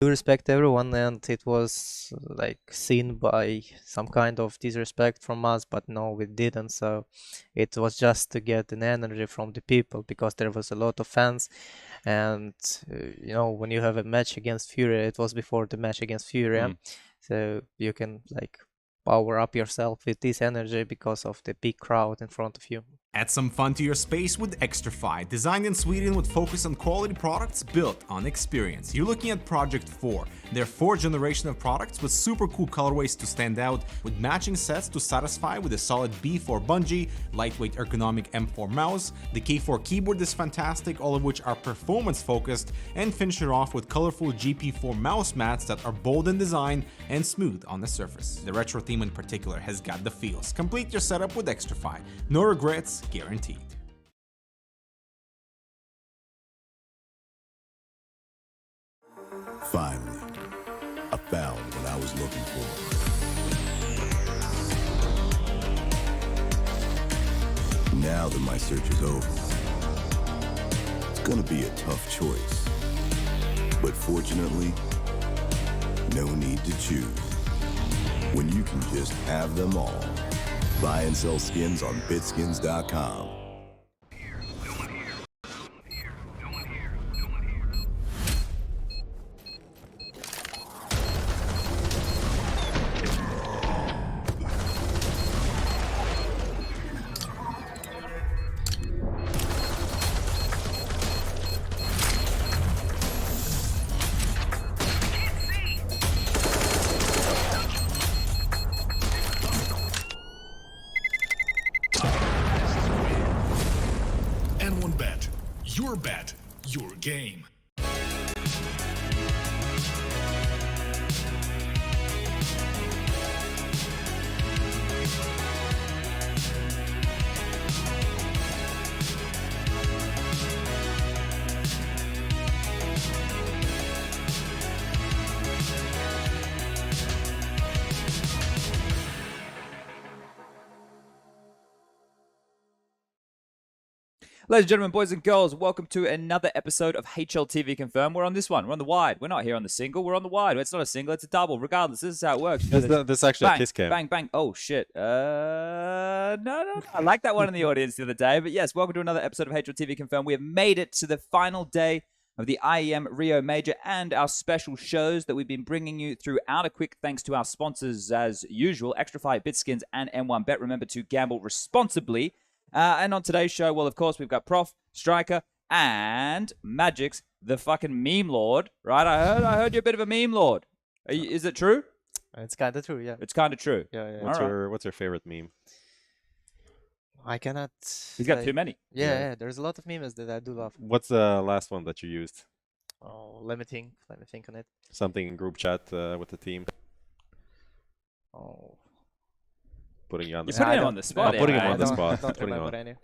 do respect everyone, and it was like seen by some kind of disrespect from us, but no, we didn't. So it was just to get an energy from the people, because there was a lot of fans. And you know, when you have a match against FURIA, it was before the match against FURIA, so you can like power up yourself with this energy because of the big crowd in front of you. Add some fun to your space with Xtrfy, designed in Sweden with focus on quality products built on experience. You're looking at Project 4, their 4th generation of products with super cool colorways to stand out, with matching sets to satisfy with a solid B4 bungee, lightweight ergonomic M4 mouse, the K4 keyboard is fantastic, all of which are performance focused, and finish it off with colorful GP4 mouse mats that are bold in design and smooth on the surface. The retro theme in particular has got the feels. Complete your setup with Xtrfy. No regrets, guaranteed. Finally, I found what I was looking for. Now that my search is over, it's gonna be a tough choice. But fortunately, no need to choose. When you can just have them all. Buy and sell skins on Bitskins.com. N1Bet, your bet, your game. Ladies and gentlemen, boys and girls, welcome to another episode of HLTV Confirmed. We're on this one. We're on the wide. We're not here on the single. We're on the wide. It's not a single. It's a double. Regardless, this is how it works. You know, This is actually bang, a kiss cam. bang, bang. Oh, shit. No. I like that one in the audience the other day. But yes, welcome to another episode of HLTV Confirmed. We have made it to the final day of the IEM Rio Major and our special shows that we've been bringing you throughout. A quick thanks to our sponsors as usual, Xtrfy, Bitskins, and M1Bet. Remember to gamble responsibly. And on today's show, well, of course, we've got Prof, Striker, and magixx, the fucking meme lord, right? I heard you're a bit of a meme lord. Is it true? It's kind of true, yeah. It's kind of true. Yeah. What's your favorite meme? I cannot. He's got too many. Yeah, there's a lot of memes that I do love. What's the last one that you used? Oh, let me think on it. Something in group chat with the team. Oh. Putting you on the You're putting him on the spot. putting him I on the don't- spot. I don't Putting him remember on. any.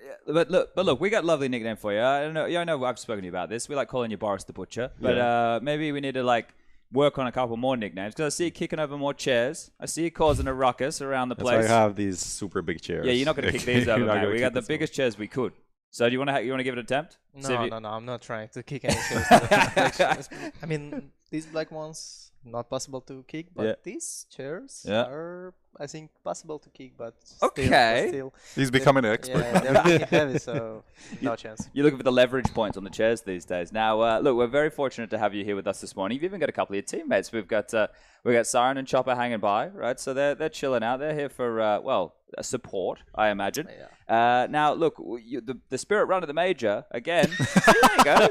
But look, we got a lovely nickname for you. I know I've spoken to you about this. We like calling you Boris the Butcher. But maybe we need to like work on a couple more nicknames, because I see you kicking over more chairs. I see you causing a ruckus around the That's place. why I have these super big chairs. Yeah, you're not going to kick these You're over, not mate. gonna We kick got the this biggest chairs we could. So do you want to give it an attempt? See if No, you- I'm not trying to kick any chairs. I mean, these black ones, not possible to kick, but Yeah. these chairs Yeah. are, I think, possible to kick, but Okay. still He's becoming an expert. yeah, they're really heavy, so no chance. You're looking for the leverage points on the chairs these days. Now, look, we're very fortunate to have you here with us this morning. You've even got a couple of your teammates. We've got Siren and Chopper hanging by, right? So they're chilling out. They're here for support, I imagine. Now, look, the Spirit run of the Major again. There you go.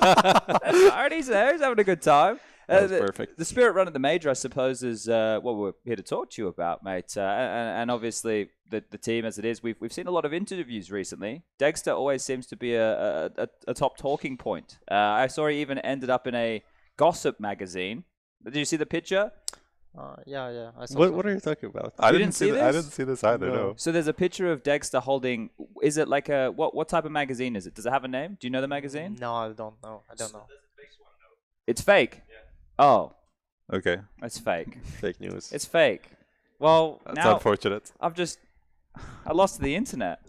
That's Siren. He's there. He's having a good time. That was perfect. The Spirit run at the Major, I suppose, is what we're here to talk to you about, mate. And obviously, the team as it is, we've seen a lot of interviews recently. Degster always seems to be a top talking point. I saw he even ended up in a gossip magazine. Did you see the picture? Yeah. I saw What are you talking about? I You didn't didn't see I this? didn't see this either. No. So there's a picture of Degster holding. Is it like a what type of magazine is it? Does it have a name? Do you know the magazine? No, I don't know. It's fake. Oh, Okay. it's fake. Fake news. It's fake. Well, That's now unfortunate. I lost to the internet.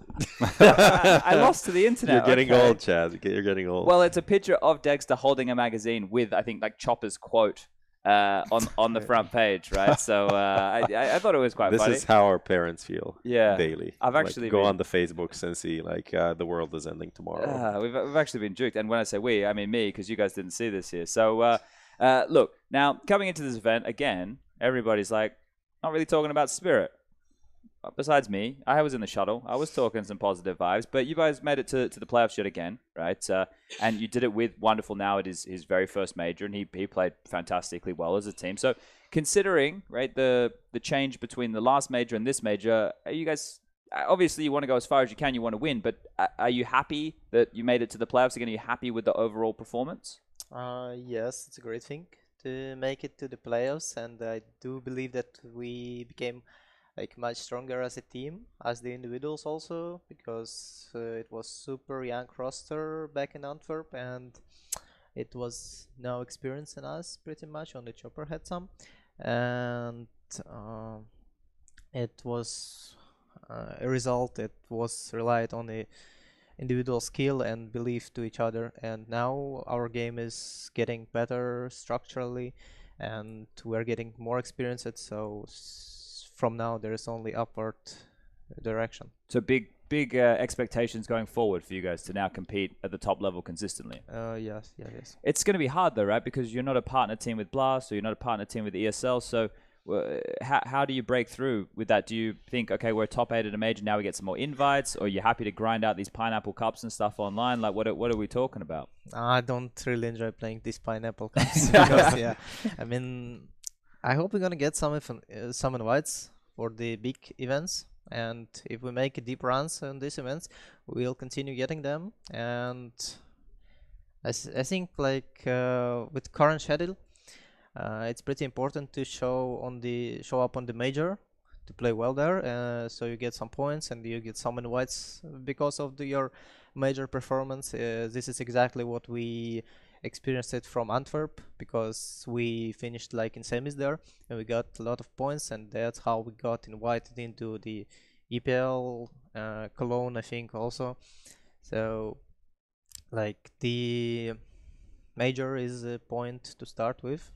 I lost to the internet. You're getting okay. old, Chad. You're getting old. Well, it's a picture of Degster holding a magazine with, I think, like Chopper's quote on the front page, right? So I thought it was quite This funny. is how our parents feel. Yeah. Daily. I've Like, actually go been- on the Facebooks and see like the world is ending tomorrow. We've actually been juked, and when I say we, I mean me, because you guys didn't see this here. So look, now coming into this event again, everybody's like not really talking about Spirit. Besides me, I was in the shuttle. I was talking some positive vibes, but you guys made it to the playoffs yet again, right? And you did it with Wonderful now at his very first major, and he played fantastically well as a team. So considering, right, the change between the last major and this major, are you guys, obviously you want to go as far as you can, you want to win, but are you happy that you made it to the playoffs again? Are you happy with the overall performance? Yes, it's a great thing to make it to the playoffs, and I do believe that we became like much stronger as a team, as the individuals also, because it was super young roster back in Antwerp, and it was no experience in us pretty much. Only Chopper had some, and it was a result. It was relied on the individual skill and belief to each other, and now our game is getting better structurally, and we're getting more experienced. So from now there is only upward direction. So big expectations going forward for you guys to now compete at the top level consistently. Yes. It's going to be hard though, right? Because you're not a partner team with Blast, or you're not a partner team with ESL. So how do you break through with that? Do you think, okay, we're top 8 at a major, now we get some more invites, or are you happy to grind out these pineapple cups and stuff online? Like, what are we talking about? I don't really enjoy playing these pineapple cups because, yeah, I mean, I hope we're gonna get some invites for the big events, and if we make deep runs on these events, we'll continue getting them. And I think like with current schedule, it's pretty important to show up on the major to play well there, so you get some points and you get some invites because of your major performance. This is exactly what we experienced it from Antwerp, because we finished like in semis there and we got a lot of points, and that's how we got invited into the EPL Cologne, I think, also. So like the major is a point to start with,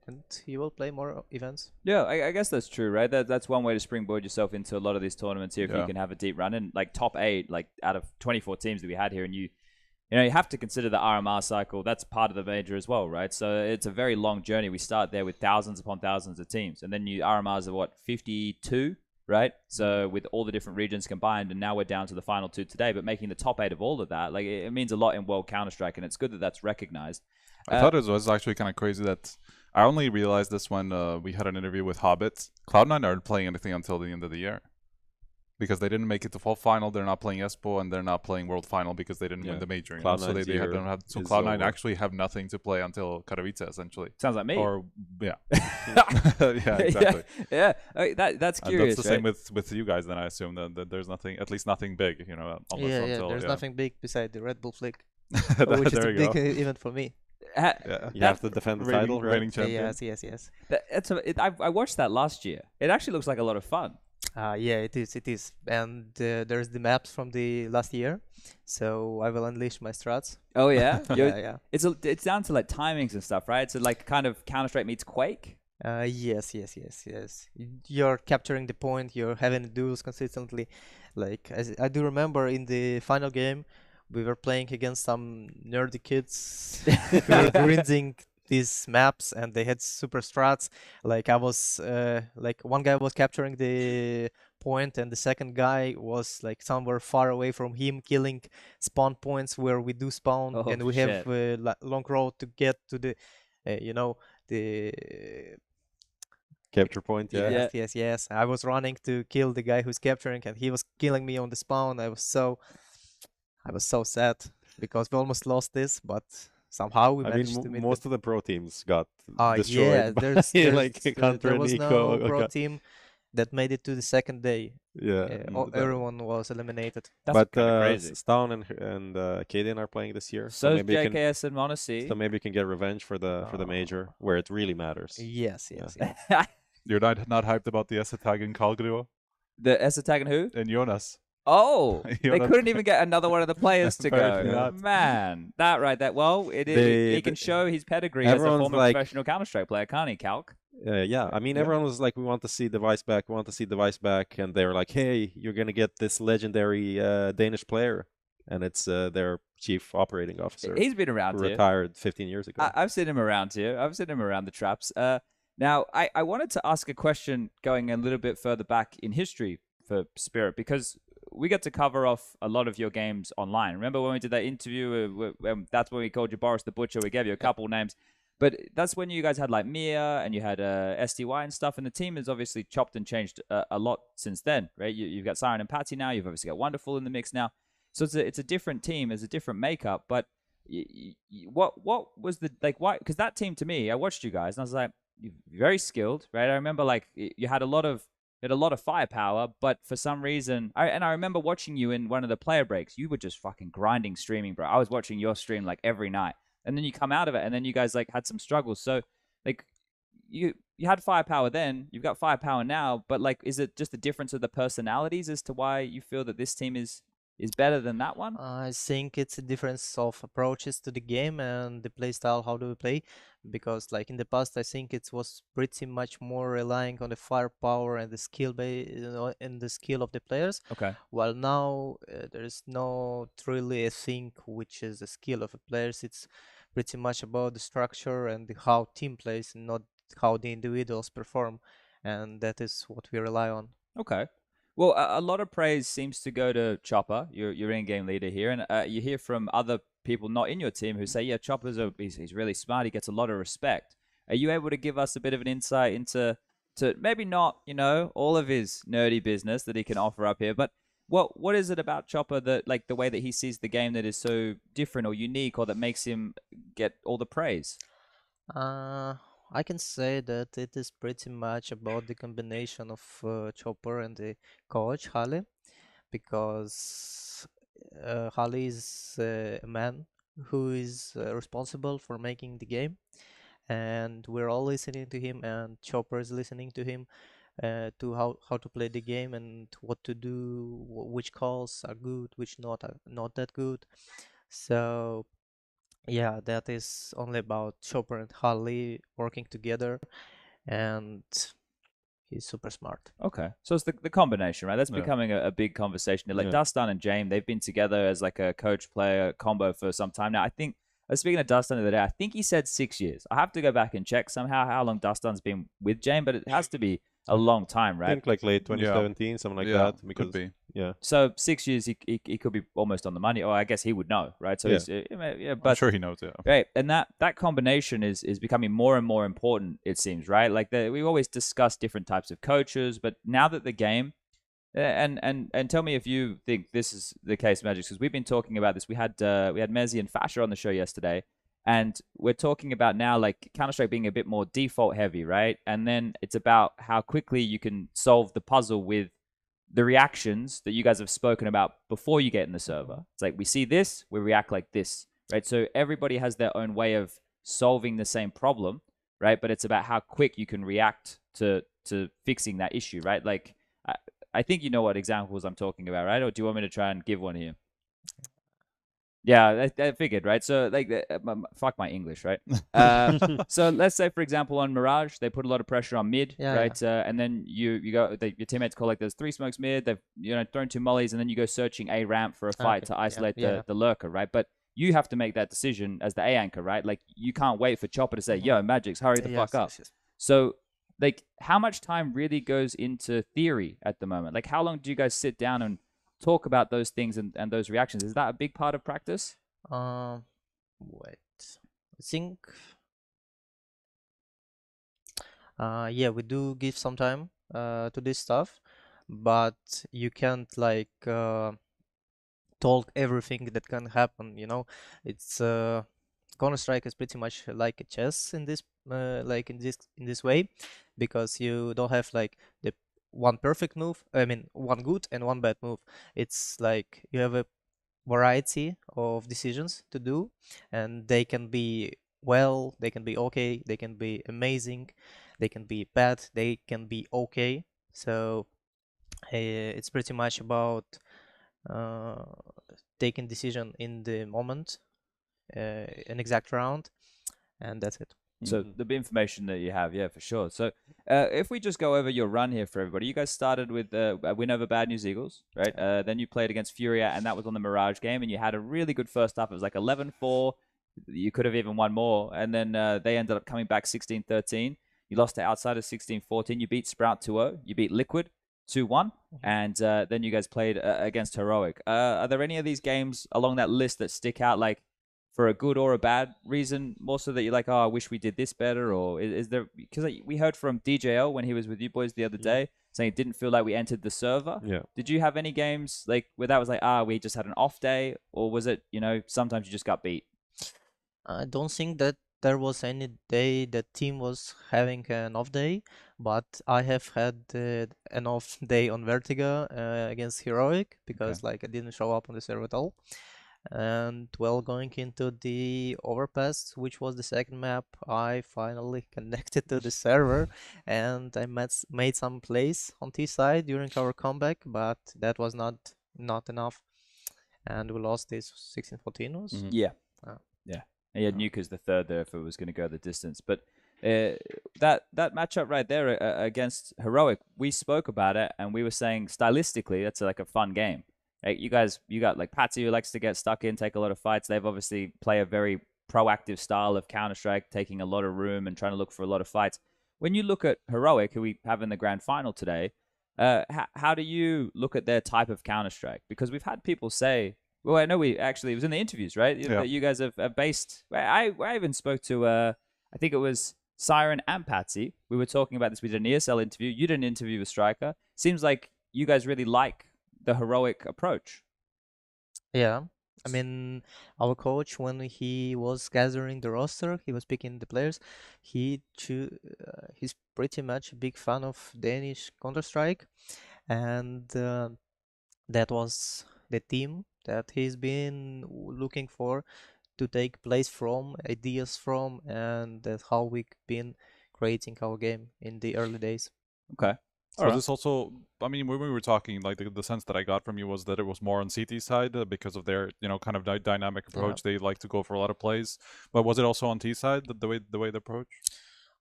and you will play more events. Yeah, I guess that's true, right? That's one way to springboard yourself into a lot of these tournaments here, if you can have a deep run. And like top 8, like out of 24 teams that we had here, and you have to consider the RMR cycle. That's part of the major as well, right? So it's a very long journey. We start there with thousands upon thousands of teams, and then RMRs are 52, right? So with all the different regions combined, and now we're down to the final 2 today. But making the top 8 of all of that, like it means a lot in World Counter-Strike, and it's good that that's recognized. I thought it was actually kind of crazy that I only realized this when we had an interview with Hobbit. Cloud9 aren't playing anything until the end of the year, because they didn't make it to full final. They're not playing Espo, and they're not playing World Final because they didn't win the major. So Cloud9 actually have nothing to play until Katowice, essentially. Sounds like me. Or yeah, yeah, exactly. Yeah. That's curious. That's the same with you guys. Then I assume that there's nothing, at least nothing big, almost until, there's nothing big beside the Red Bull Flick, There which is a you go. big event for me. You have to defend the title, right? Reigning champion. Yes. I watched that last year. It actually looks like a lot of fun. Yeah, it is. And there's the maps from the last year, so I will unleash my strats. Oh yeah, Yeah. It's down to like timings and stuff, right? So like kind of Counter-Strike meets Quake. Yes. You're capturing the point. You're having duels consistently. Like I do remember in the final game, we were playing against some nerdy kids who were grinding these maps, and they had super strats. Like I was like one guy was capturing the point, and the second guy was like somewhere far away from him, killing spawn points where we do spawn, and we have a long road to get to the the capture point. Yeah. Yes. I was running to kill the guy who's capturing, and he was killing me on the spawn. I was so sad because we almost lost this, but somehow we managed to win. Most of the pro teams got destroyed. Yeah, there's like there was no pro team that made it to the second day. Yeah, everyone was eliminated. That's crazy. Stone and Kaden are playing this year, so maybe JKS and Monacy. So maybe you can get revenge for the major where it really matters. Yes. You're not hyped about the S tag in Calgary? The S tag and who? And Jonas. Oh, You're they not- couldn't even get another one of the players to go. Apparently not. Man, that right there. Well, he can show his pedigree as a everyone's former like- professional Counter-Strike player, can't he, Calc? Yeah, I mean, Yeah. everyone was like, we want to see Device back, we want to see Device back. And they were like, hey, you're going to get this legendary Danish player. And it's their chief operating officer. He's been around who here. retired 15 years ago. I've seen him around here. I've seen him around the traps. Now, I wanted to ask a question going a little bit further back in history for Spirit, because we get to cover off a lot of your games online. Remember when we did that interview? That's when we called you Boris the Butcher. We gave you a couple names. But that's when you guys had like Mia and you had STY and stuff. And the team has obviously chopped and changed a lot since then, right? You've got Siren and Patty now. You've obviously got Wonderful in the mix now. So it's a different team. It's a different makeup. But what was the, like, why? Because that team, to me, I watched you guys and I was like, you're very skilled, right? I remember like you had a lot of firepower, but for some reason, I remember watching you in one of the player breaks. You were just fucking grinding streaming, bro. I was watching your stream like every night, and then you come out of it, and then you guys like had some struggles. So like you had firepower then, you've got firepower now, but like, is it just the difference of the personalities as to why you feel that this team is better than that one? I think it's a difference of approaches to the game and the play style. How do we play? Because like in the past, I think it was pretty much more relying on the firepower and the skill and the skill of the players. Okay. While now there is not really a thing which is the skill of the players. It's pretty much about the structure and how team plays, and not how the individuals perform, and that is what we rely on. Okay. Well, a lot of praise seems to go to Chopper, your in-game leader here, and you hear from other people not in your team who say, yeah, Chopper's he's really smart, he gets a lot of respect. Are you able to give us a bit of an insight into maybe not, all of his nerdy business that he can offer up here, but what is it about Chopper that, like, the way that he sees the game that is so different or unique, or that makes him get all the praise? I can say that it is pretty much about the combination of Chopper and the coach Hali, because Hali is a man who is responsible for making the game, and we're all listening to him, and Chopper is listening to him to how to play the game and what to do, which calls are good, which not that good. So yeah, that is only about Chopper and Harley working together, and he's super smart. Okay, so it's the combination, right? That's Yeah. becoming a big conversation. Like Yeah. Dustin and Jame, they've been together as like a coach-player combo for some time now. I think, speaking of Dustin the other day, I think he said 6 years. I have to go back and check somehow how long Dustin's been with Jame, but it has to be a long time, I right? think like late 2017, something like yeah, that. Because could be. yeah, So 6 years, he could be almost on the money. Or I guess he would know, right? So Yeah. he's, yeah, I'm but sure he knows, yeah. right, and that combination is becoming more and more important, it seems, right? Like we always discuss different types of coaches, but now that the game, and tell me if you think this is the case, magixx, because we've been talking about this. We had Mezzi and Fasher on the show yesterday, and we're talking about now like Counter-Strike being a bit more default heavy, right? And then it's about how quickly you can solve the puzzle with the reactions that you guys have spoken about before you get in the server. It's like, we see this, we react like this, right? So everybody has their own way of solving the same problem, right? But it's about how quick you can react to fixing that issue, right? Like, I think you know what examples I'm talking about, right? Or do you want me to try and give one here? Yeah, I figured, right? So, like, fuck my English, right? So let's say, for example, on Mirage, they put a lot of pressure on mid, Yeah, right? And then your teammates call, like, there's 3 smokes mid, they've thrown 2 mollies, and then you go searching A ramp for a fight to isolate the lurker, right? But you have to make that decision as the A anchor, right? Like, you can't wait for Chopper to say, yo, magixx, hurry the fuck up. Yes. So, like, how much time really goes into theory at the moment? Like, how long do you guys sit down and talk about those things and those reactions? Is that a big part of practice? Wait, I think yeah, we do give some time to this stuff, but you can't like talk everything that can happen, it's Counter-Strike is pretty much like a chess in this in this way, because you don't have like the one perfect move, I mean one good and one bad move. It's like you have a variety of decisions to do, and they can be they can be okay, they can be amazing, they can be bad, they can be okay. So it's pretty much about uh, taking decision in the moment, an exact round, and that's it. So the bit information that you have, yeah, for sure. So if we just go over your run here for everybody, you guys started with a win over Bad News Eagles, right? Then you played against FURIA, and that was on the Mirage game, and you had a really good first half. It was like 11-4. You could have even won more, and then they ended up coming back 16-13. You lost to Outsiders 16-14. You beat Sprout 2-0. You beat Liquid 2-1, and then you guys played against Heroic. Are there any of these games along that list that stick out, like, for a good or a bad reason, more so that you're like, oh, I wish we did this better? Or is there, because we heard from DJL when he was with you boys the other day saying it didn't feel like we entered the server. Yeah. Did you have any games like where that was like, we just had an off day? Or was it, sometimes you just got beat? I don't think that there was any day the team was having an off day, but I have had an off day on Vertigo against Heroic because like I didn't show up on the server at all. And well, going into the overpass, which was the second map, I finally connected to the server and I made some plays on T side during our comeback, but that was not enough, and we lost this 16-14 was. Yeah. Uh, Yeah. And you had Nuke as the third there if it was going to go the distance. But that matchup right there against Heroic, we spoke about it and we were saying stylistically, that's like a fun game. Like you got like Patsy who likes to get stuck in, take a lot of fights. They've obviously play a very proactive style of Counter-Strike, taking a lot of room and trying to look for a lot of fights. When you look at Heroic, who we have in the grand final today, how do you look at their type of Counter-Strike? Because we've had people say, well, I know it was in the interviews, right? Yeah. That you guys have based. I even spoke to, I think it was Siren and Patsy. We were talking about this. We did an ESL interview. You did an interview with Striker. Seems like you guys really like the Heroic approach. Yeah, I mean, our coach, when he was gathering the roster, he was picking the players. He's pretty much a big fan of Danish Counter-Strike, and that was the team that he's been looking for to take place from, ideas from, and that's how we've been creating our game in the early days. Okay. So this also, I mean, when we were talking, like the sense that I got from you was that it was more on CT side because of their, kind of dynamic approach. They like to go for a lot of plays. But was it also on T side the way the approach?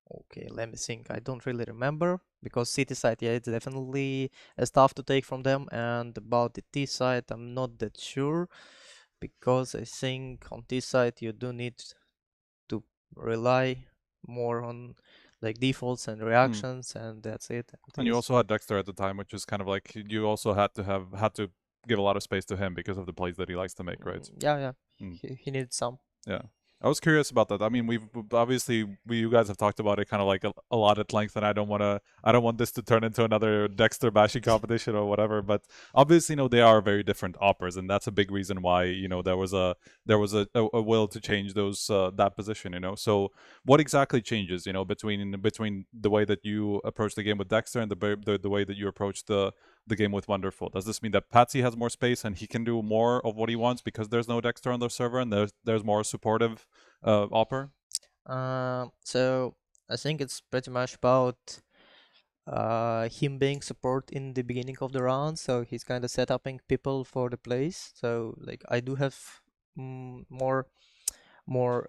Okay, let me think. I don't really remember because city side, yeah, it's definitely a stuff to take from them. And about the T side, I'm not that sure because I think on T side you do need to rely more on like defaults and reactions, and that's it. And you also had Degster at the time, which is kind of like you also had to give a lot of space to him because of the plays that he likes to make, right? Yeah. He needed some. Yeah. I was curious about that. I mean, you guys have talked about it kind of like a lot at length, and I don't want this to turn into another Degster bashing competition or whatever. But obviously, they are very different operas, and that's a big reason why there was a will to change that position. So what exactly changes? Between the way that you approach the game with Degster and the way that you approach the game with w0nderful. Does this mean that Patsy has more space and he can do more of what he wants because there's no Degster on the server and there's more supportive opera? So I think it's pretty much about him being support in the beginning of the round, so he's kind of setting people for the plays. So like I do have more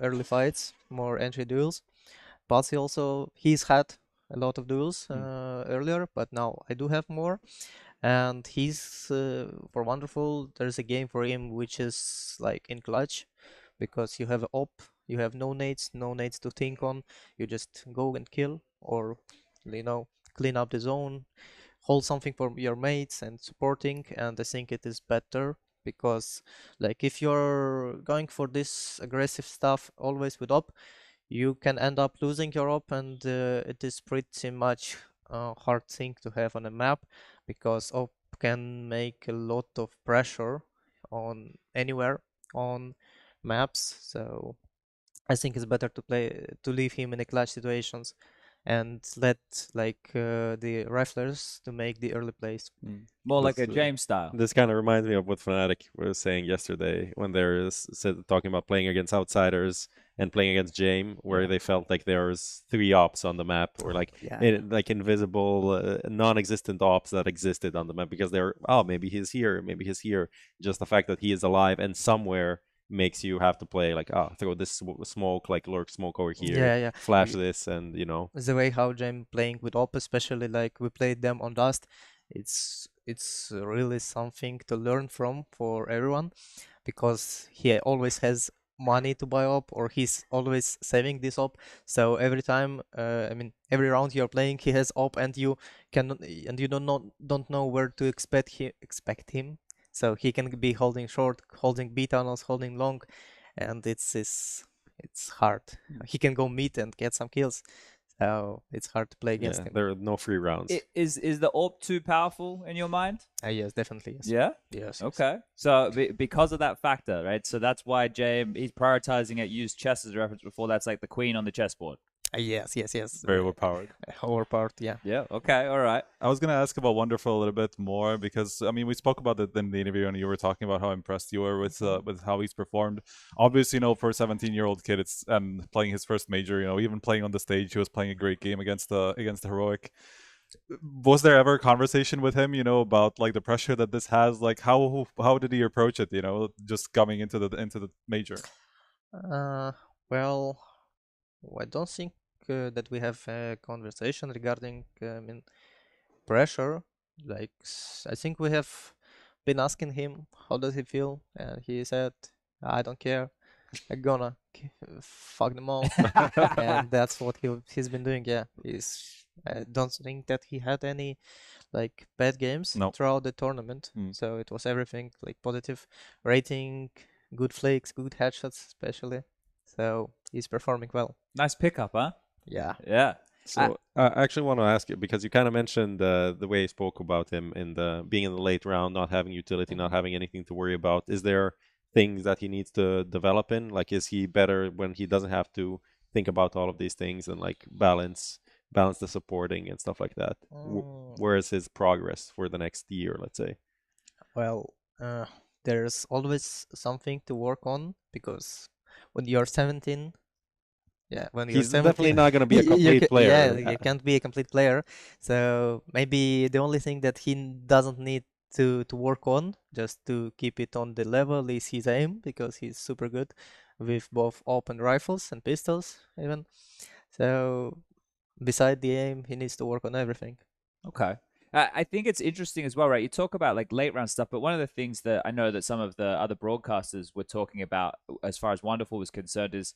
early fights, more entry duels. Patsy also, he's had a lot of duels earlier, but now I do have more. And he's for w0nderful, there's a game for him which is like in clutch, because you have op, you have no nades to think on. You just go and kill, or clean up the zone, hold something for your mates and supporting. And I think it is better because like if you're going for this aggressive stuff always with op, you can end up losing your op, and it is pretty much a hard thing to have on a map, because op can make a lot of pressure on anywhere on maps. So I think it's better to leave him in the clutch situations, and let like the riflers to make the early plays. More like a That's, Jame style. This kind of reminds me of what Fnatic was saying yesterday when they're talking about playing against outsiders and playing against Jame, where they felt like there was 3 ops on the map, or like like invisible, non-existent ops that existed on the map because they're maybe he's here, maybe he's here. Just the fact that he is alive and somewhere makes you have to play like throw this smoke, like lurk smoke over here, flash this, and you know the way how Jame playing with op, especially like we played them on Dust, it's really something to learn from for everyone, because he always has money to buy op, or he's always saving this op. So every time, I mean, every round you're playing, he has op, and you don't know where to expect him. So he can be holding short, holding B tunnels, holding long, and it's hard. He can go mid and get some kills. So it's hard to play against him. There are no free rounds. Is the AWP too powerful in your mind? Yes, definitely. Yes. Yeah? Yes. Okay. So because of that factor, right? So that's why Jame, he's prioritizing it, used chess as a reference before. That's like the queen on the chessboard. Yes. Very overpowered. Overpowered, yeah. Yeah, okay, all right. I was going to ask about w0nderful a little bit more because, I mean, we spoke about it in the interview and you were talking about how impressed you were with how he's performed. Obviously, you know, for a 17-year-old kid, it's playing his first major, you know, even playing on the stage, he was playing a great game against the Heroic. Was there ever a conversation with him, you know, about like the pressure that this has? Like, how did he approach it, you know, just coming into the major? Well, I don't think that we have a conversation regarding pressure. Like, I think we have been asking him how does he feel, and he said, "I don't care. I'm gonna fuck them all," and that's what he's been doing. Yeah, I don't think that he had any like bad games throughout the tournament. So it was everything like positive rating, good flicks, good headshots, especially. So he's performing well. Nice pickup, huh? Yeah. Yeah. So I actually want to ask you, because you kind of mentioned the way you spoke about him in being in the late round, not having utility, not having anything to worry about. Is there things that he needs to develop in? Like, is he better when he doesn't have to think about all of these things and like balance the supporting and stuff like that? Where is his progress for the next year, let's say? Well, there's always something to work on, because when you're 17, when you're He's 17, definitely not going to be a complete player. Yeah, you can't be a complete player. So maybe the only thing that he doesn't need to work on, just to keep it on the level, is his aim, because he's super good with both open rifles and pistols even. So beside the aim, he needs to work on everything. Okay. I think it's interesting as well, right? You talk about like late round stuff, but one of the things that I know that some of the other broadcasters were talking about as far as w0nderful was concerned is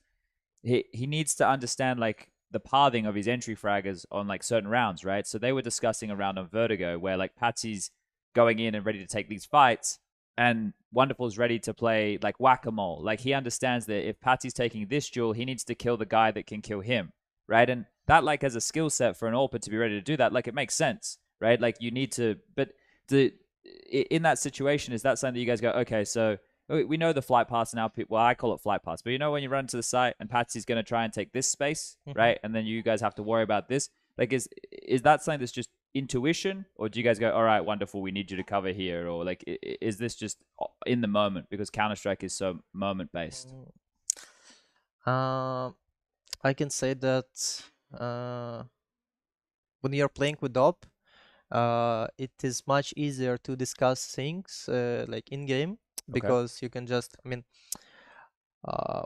he needs to understand like the pathing of his entry fraggers on like certain rounds, right? So they were discussing a round on Vertigo where like Patsy's going in and ready to take these fights, and w0nderful's ready to play like whack-a-mole. Like he understands that if Patsy's taking this duel, he needs to kill the guy that can kill him, right? And that like as a skill set for an AWPer to be ready to do that, like it makes sense, right? Like you need to, but in that situation, is that something that you guys go, okay, so we know the flight paths now. Well, I call it flight paths, but you know when you run to the site and Patsy's going to try and take this space, right? And then you guys have to worry about this. Like, is that something that's just intuition, or do you guys go, all right, w0nderful, we need you to cover here, or like, is this just in the moment because Counter-Strike is so moment based? I can say that when you're playing with op, it is much easier to discuss things like in game, because you can just, I mean,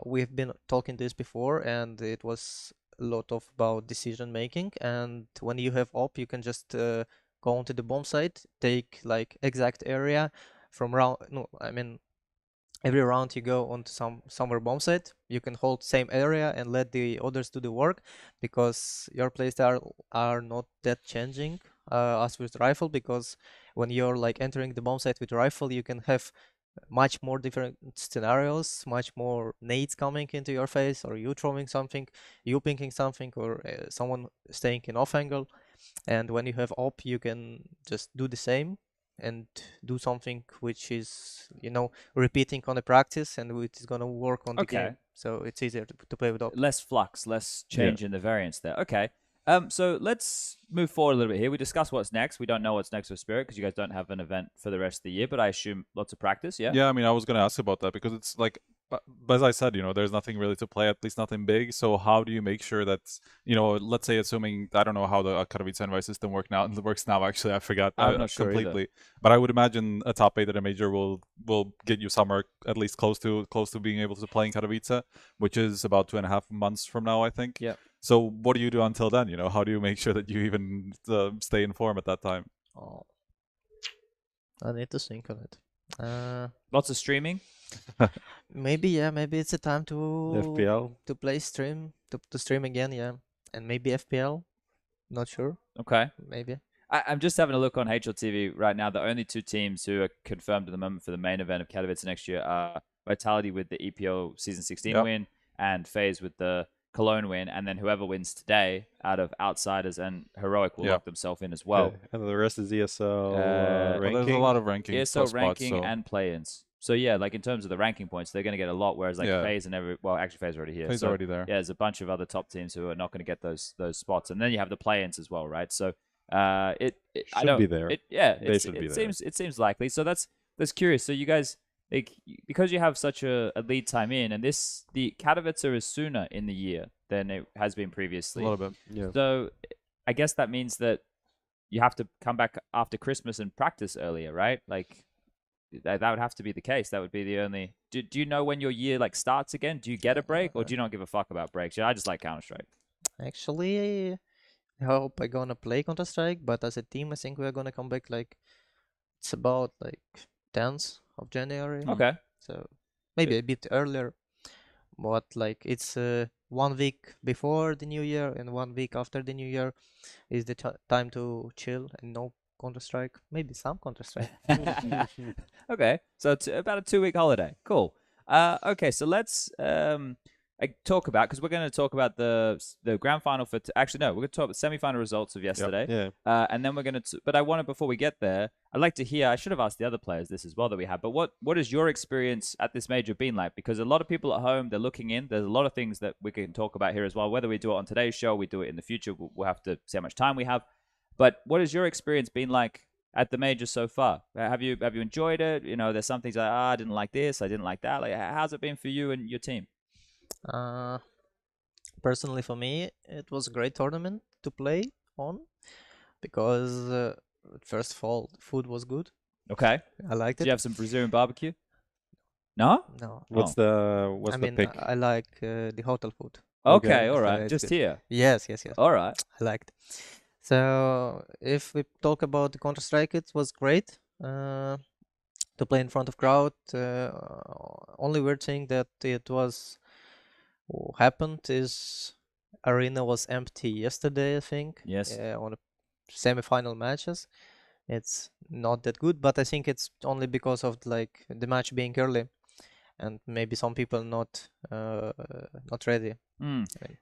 we've been talking this before, and it was a lot of about decision making. And when you have op, you can just go onto the bomb site, take like exact area from round. No, I mean, every round you go onto somewhere bomb site, you can hold same area and let the others do the work, because your playstyle are not that changing as with rifle. Because when you're like entering the bomb site with rifle, you can have much more different scenarios, much more nades coming into your face, or you throwing something, you pinking something, or someone staying in off angle. And when you have op, you can just do the same and do something which is, you know, repeating on the practice, and which is gonna work on the game. So it's easier to play with op. Less flux, less change in the variance there. Okay. So let's move forward a little bit here. We discussed what's next. We don't know what's next for Spirit because you guys don't have an event for the rest of the year, but I assume lots of practice, yeah? Yeah, I mean, I was going to ask about that because it's like, but as I said, there's nothing really to play, at least nothing big. So how do you make sure that, let's say assuming, I don't know how the Katowice invite system works now, actually, I forgot I'm not sure completely. either. But I would imagine a top 8 at a major will get you somewhere at least close to being able to play in Katowice, which is about 2.5 months from now, I think. Yeah. So what do you do until then? How do you make sure that you even stay in form at that time? Oh, I need to think on it. Lots of streaming? Maybe it's a time to FPL. to play stream to stream again, yeah, and maybe FPL. Not sure. Okay. Maybe. I'm just having a look on HLTV right now. The only 2 teams who are confirmed at the moment for the main event of Katowice next year are Vitality with the EPO Season 16 win and FaZe with the Cologne win. And then whoever wins today out of Outsiders and Heroic will lock themselves in as well. Okay. And the rest is ESL ranking. Well, there's a lot of ranking. ESL ranking spots, so. and play-ins. So yeah, like in terms of the ranking points, they're going to get a lot. Whereas like FaZe and actually FaZe already here. FaZe already there. Yeah, there's a bunch of other top teams who are not going to get those spots. And then you have the play-ins as well, right? So it should be there. It seems likely. So that's curious. So you guys, like, because you have such a lead time in, and the Katowice is sooner in the year than it has been previously. A little bit. Yeah. So I guess that means that you have to come back after Christmas and practice earlier, right? Like that would have to be the case. That would be the only. Do you know when your year like starts again? Do you get a break, or do you not give a fuck about breaks? I just like Counter-Strike. Actually, I hope I'm gonna play Counter-Strike, but as a team, I think we're gonna come back like it's about like 10th of January. Okay. So maybe a bit earlier, but like it's 1 week before the new year and 1 week after the new year is the time to chill and no Counter-Strike. Maybe some Counter-Strike. Okay, so about a 2-week holiday. Cool. Okay, so let's talk about, because we're going to talk about the grand final for actually no, we're going to talk about the semi-final results of yesterday. Yep. Yeah. And then we're going to. But I wanted, before we get there, I'd like to hear. I should have asked the other players this as well that we have. But what has your experience at this major been like? Because a lot of people at home, they're looking in. There's a lot of things that we can talk about here as well. Whether we do it on today's show, we do it in the future. We'll have to see how much time we have. But what has your experience been like at the major so far? Have you enjoyed it? There's some things like, I didn't like this, I didn't like that. Like, how's it been for you and your team? Personally, for me, it was a great tournament to play on because first of all, the food was good. Okay. I liked it. Did you have some Brazilian barbecue? No? No. What's the pick? I like the hotel food. Okay, all So right. it's Just good. here. Yes. All right. I liked. So if we talk about the Counter-Strike, it was great to play in front of crowd. Only weird thing that it was happened is arena was empty yesterday, I think. Yes. On the semi-final matches, it's not that good, but I think it's only because of like the match being early, and maybe some people not ready.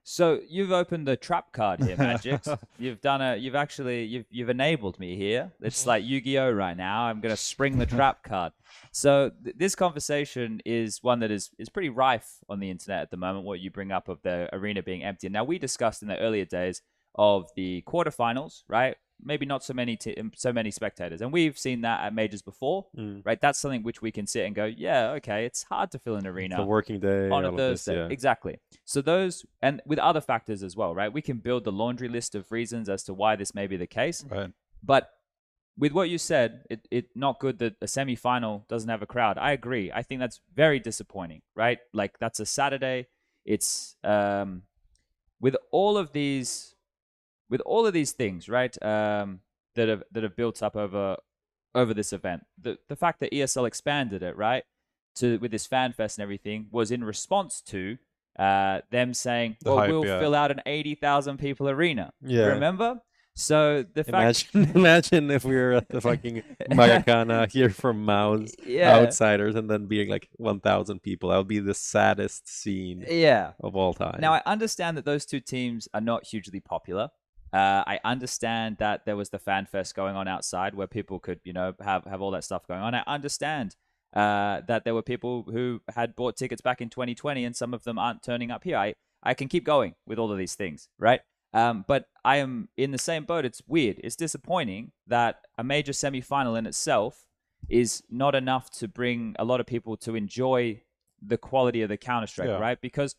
So you've opened the trap card here, magixx. You've enabled me here. It's like Yu-Gi-Oh right now. I'm going to spring the trap card. So this conversation is one that is pretty rife on the internet at the moment, what you bring up of the arena being empty. Now, we discussed in the earlier days of the quarterfinals, right? Maybe not so many spectators, and we've seen that at majors before, right? That's something which we can sit and go, yeah, okay, it's hard to fill an arena. It's a working day On a Thursday, exactly. So those, and with other factors as well, right? We can build the laundry list of reasons as to why this may be the case. Right. But with what you said, it not good that a semi-final doesn't have a crowd. I agree. I think that's very disappointing, right? Like, that's a Saturday. It's with all of these things, right? That have built up over this event. The fact that ESL expanded it, right, with this fan fest and everything, was in response to them saying, we'll fill out an 80,000 people arena. Yeah. Remember? So the fact imagine if we were at the fucking Magacana here from MOUZ Outsiders and then being like 1,000 people. That would be the saddest scene of all time. Now, I understand that those two teams are not hugely popular. I understand that there was the fan fest going on outside where people could, have all that stuff going on. I understand that there were people who had bought tickets back in 2020 and some of them aren't turning up here. I can keep going with all of these things, right? But I am in the same boat. It's weird. It's disappointing that a major semi-final in itself is not enough to bring a lot of people to enjoy the quality of the Counter-Strike, right? Because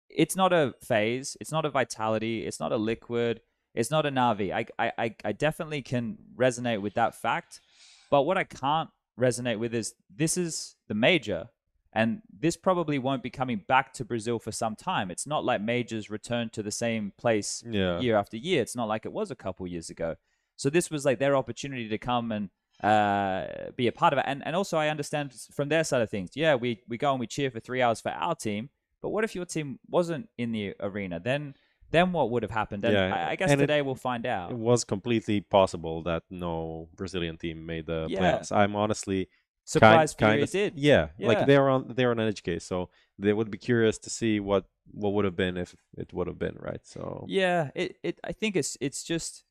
it's not a phase, it's not a Vitality, it's not a Liquid, it's not a Navi. I definitely can resonate with that fact. But what I can't resonate with is this is the major, and this probably won't be coming back to Brazil for some time. It's not like majors return to the same place year after year. It's not like it was a couple years ago. So this was like their opportunity to come and be a part of it. And also I understand from their side of things. Yeah, we go and we cheer for 3 hours for our team. But what if your team wasn't in the arena? Then what would have happened? And I guess today we'll find out. It was completely possible that no Brazilian team made the playoffs. I'm honestly surprised FURIA did. Yeah, like they're on an edge case, so they would be curious to see what would have been if it would have been, right? So yeah, I think it's just